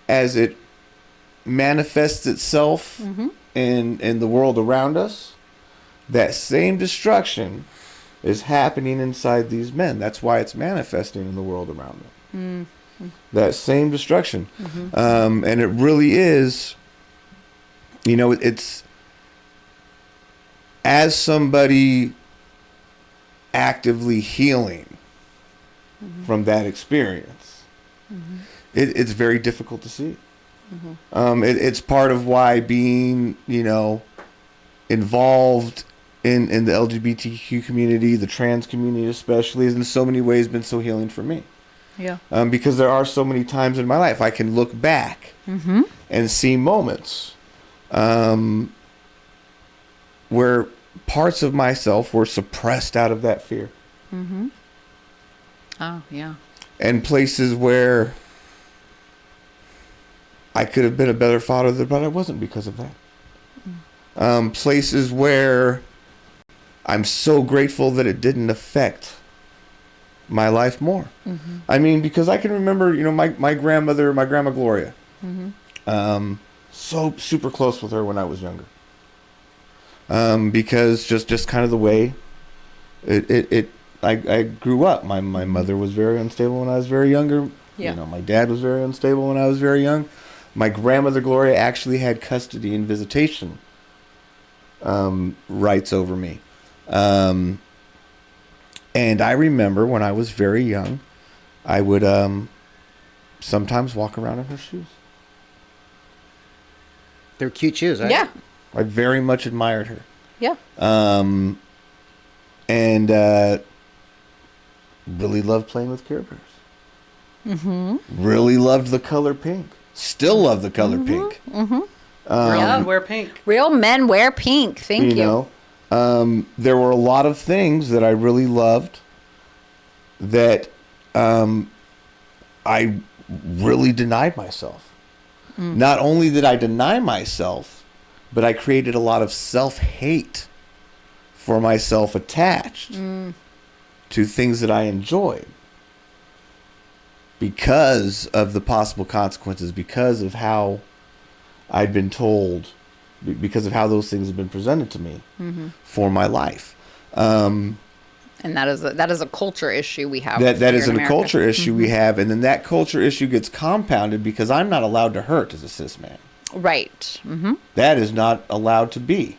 as it manifests itself in the world around us. That same destruction is happening inside these men. That's why it's manifesting in the world around them. That same destruction. And it really is, it's as somebody actively healing from that experience, it's very difficult to see. It's part of why being, involved in the LGBTQ community, the trans community especially, has in so many ways been so healing for me. Yeah. Because there are so many times in my life I can look back and see moments where parts of myself were suppressed out of that fear. Oh, yeah. And places where I could have been a better father, but I wasn't because of that. Places where I'm so grateful that it didn't affect my life more. I mean, because I can remember, my grandma Gloria, so super close with her when I was younger. because just kind of the way I grew up. My mother was very unstable when I was very younger. Yeah. You know, my dad was very unstable when I was very young. My grandmother Gloria actually had custody and visitation rights over me. And I remember when I was very young, I would sometimes walk around in her shoes. They're cute shoes, right? Yeah. I very much admired her. Yeah. And really loved playing with Care Bears. Mm-hmm. Really loved the color pink. Still love the color pink. Real men wear pink. Real men wear pink. Thank you. Know, there were a lot of things that I really loved that I really denied myself. Not only did I deny myself, but I created a lot of self-hate for myself attached to things that I enjoyed because of the possible consequences, because of how I'd been told, because of how those things have been presented to me for my life. And that is a culture issue we have. That here is in a America. culture issue we have, and then that culture issue gets compounded because I'm not allowed to hurt as a cis man. Right. That is not allowed to be.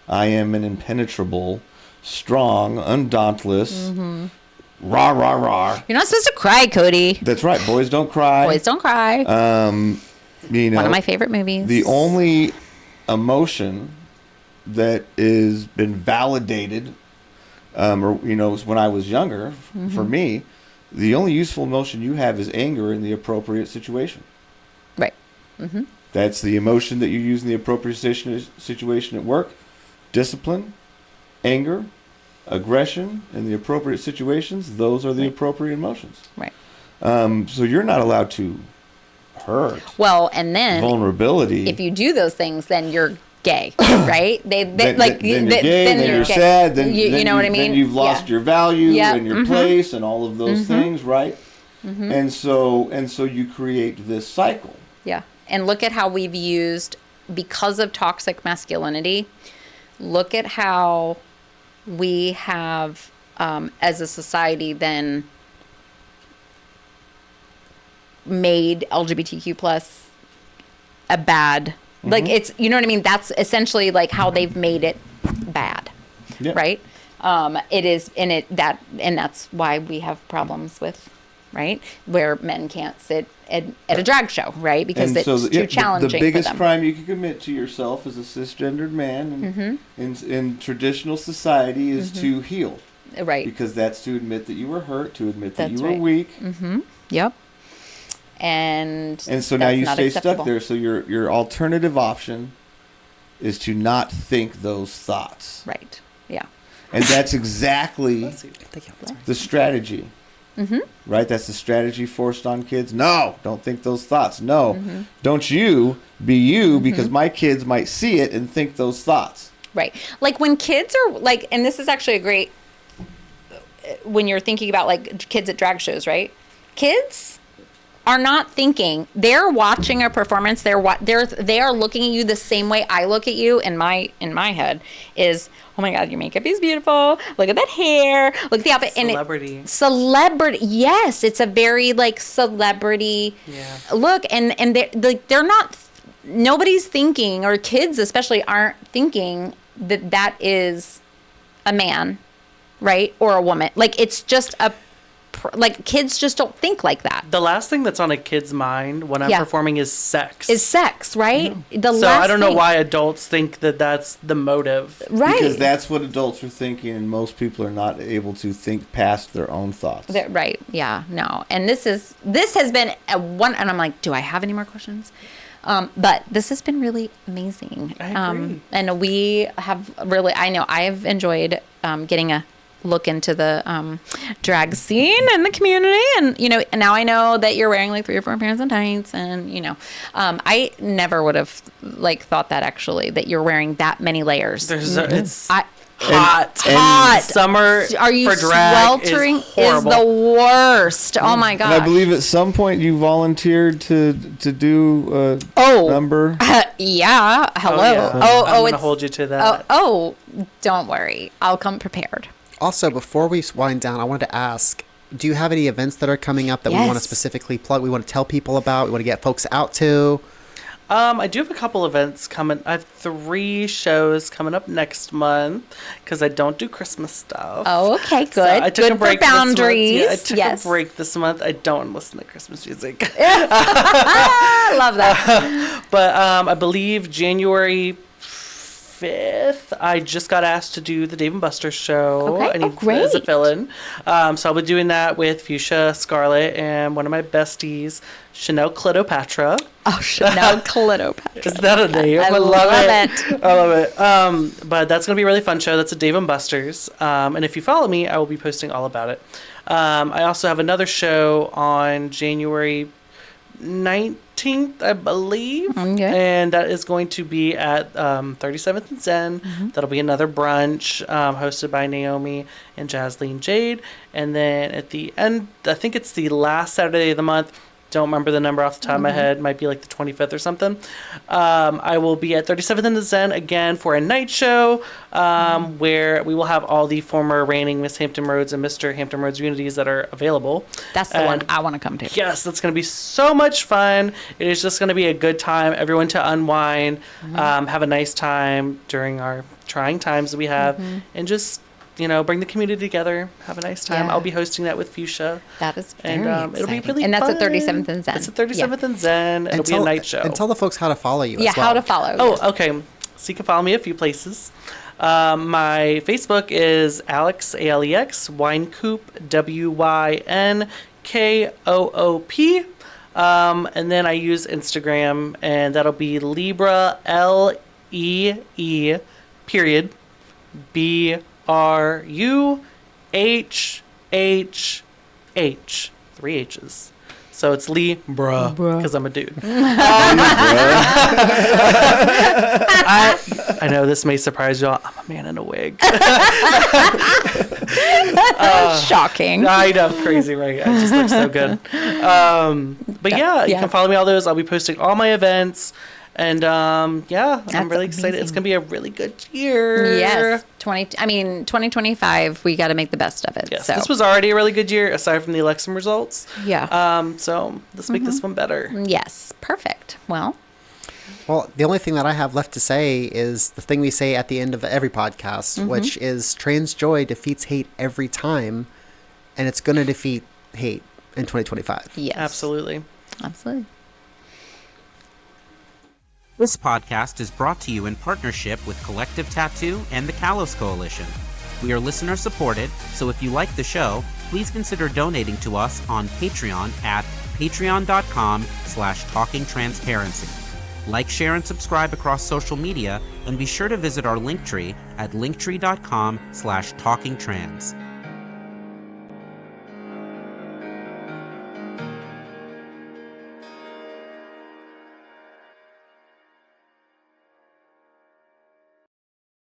I am an impenetrable, strong, undauntless, rah, rah, rah. You're not supposed to cry, Cody. That's right. Boys don't cry. Boys don't cry. You know, One of my favorite movies. the only emotion that is been validated, or you know, when I was younger, for me, the only useful emotion you have is anger in the appropriate situation. Right. That's the emotion that you use in the appropriate situation at work. Discipline, anger, aggression in the appropriate situations. Those are the appropriate emotions. Right. So you're not allowed to hurt. Well, and then Vulnerability. if you do those things, then you're gay, right? Then you're gay, then you're gay. sad, then you know what I mean? Then you've lost your value Yep. and your place and all of those things, right? And so you create this cycle. Yeah. And look at how we've used, because of toxic masculinity, look at how we have, as a society, then made LGBTQ plus a bad, like it's, you know what I mean? That's essentially like how they've made it bad, right? It is, and that's why we have problems with, right? Where men can't sit at a drag show, right? Because it's too challenging The biggest for them. crime you can commit to yourself as a cisgendered man in traditional society is to heal. Right. Because that's to admit that you were hurt, to admit that That's you were right. weak. Yep. And So now that's you not stay acceptable. stuck there. So your alternative option is to not think those thoughts. Right. Yeah. And that's exactly Thank you. the strategy. Right? That's the strategy forced on kids. No, don't think those thoughts. No, don't you be you because my kids might see it and think those thoughts. Right. Like when kids are like, and this is actually a great, when you're thinking about like kids at drag shows, right? Kids are not thinking, they're watching a performance. They are looking at you the same way I look at you in my head is, oh my God, your makeup is beautiful. Look at that hair. Look at the outfit. Celebrity. Yes. It's a very like celebrity look. And they're not, nobody's thinking, or kids especially aren't thinking that is a man, right? Or a woman. Like it's just like kids just don't think like that. The last thing that's on a kid's mind when I'm performing is sex. Right? So I don't know why adults think that that's the motive. Right. Because that's what adults are thinking, and most people are not able to think past their own thoughts. Right. Yeah. No. And this has been and I'm like, do I have any more questions? But this has been really amazing. I agree. And we have really, I know I have enjoyed getting a look into the drag scene in the community, and and now I know that you're wearing like 3 or 4 pairs of tights, and I never would have like thought that actually that you're wearing that many layers. Hot. Summer Are you for drag sweltering? is horrible. the worst. Oh my And god. I believe at some point you volunteered to do a number. Yeah. Hello. Yeah. Oh, I'm gonna it's hold you to that. don't worry. I'll come prepared. Also, before we wind down, I wanted to ask, do you have any events that are coming up that we want to Yes. specifically plug, we want to tell people about, we want to get folks out to? I do have a couple events coming. I have 3 shows coming up next month because I don't do Christmas stuff. Oh, okay, good. So I took Good a break for boundaries. This month. Yeah, I took Yes. a break this month. I don't listen to Christmas music. I love that. But I believe January 5th, I just got asked to do the Dave & Buster's show. Okay. I need Oh, as a great. fill-in. So I'll be doing that with Fuchsia, Scarlett, and one of my besties, Chanel Cleopatra. Oh, Chanel Cleopatra. Is that a name? I love it. I love it. But that's going to be a really fun show. That's at Dave & Buster's. And if you follow me, I will be posting all about it. I also have another show on January 19th, I believe. Okay. And that is going to be at 37th and Zen. That'll be another brunch hosted by Naomi and Dazzling Jade. And then at the end, I think it's the last Saturday of the month. Don't remember the number off the top of my head. Might be like the 25th or something. I will be at 37th and the Zen again for a night show where we will have all the former reigning Miss Hampton Roads and Mr. Hampton Roads Unities that are available. That's the one I want to come to. Yes, that's going to be so much fun. It is just going to be a good time. Everyone to unwind, have a nice time during our trying times that we have, and just, bring the community together, have a nice time. Yeah. I'll be hosting that with Fuchsia. That is very And exciting. it'll be really and that's fun. at 37th and Zen. It's at 37th and Zen. It'll be a tell, night show. And tell the folks how to follow you Yeah, as well. how to follow. Oh, yes. okay. So you can follow me a few places. My Facebook is Alex, Alex, Winecoop, WYNKOOP. And then I use Instagram, and that'll be LeeBruhhh, LEE, period, BRUHHH, 3 H's. So it's LeeBruhhh because I'm a dude. I know this may surprise y'all. I'm a man in a wig. Shocking. I know, crazy, right? I just look so good. But yeah, you can follow me all those. I'll be posting all my events. And I'm really excited. It's going to be a really good year. Yes. 2025, we got to make the best of it. Yes, So. this was already a really good year, aside from the election results. Yeah. So let's make this one better. Yes. Perfect. Well, the only thing that I have left to say is the thing we say at the end of every podcast, which is trans joy defeats hate every time, and it's going to defeat hate in 2025. yes. Absolutely. Absolutely. This podcast is brought to you in partnership with Collective Tattoo and the Kalos Coalition. We are listener supported, so if you like the show, please consider donating to us on Patreon at patreon.com/talkingtransparency. Like, share, and subscribe across social media, and be sure to visit our Linktree at linktree.com/talkingtrans.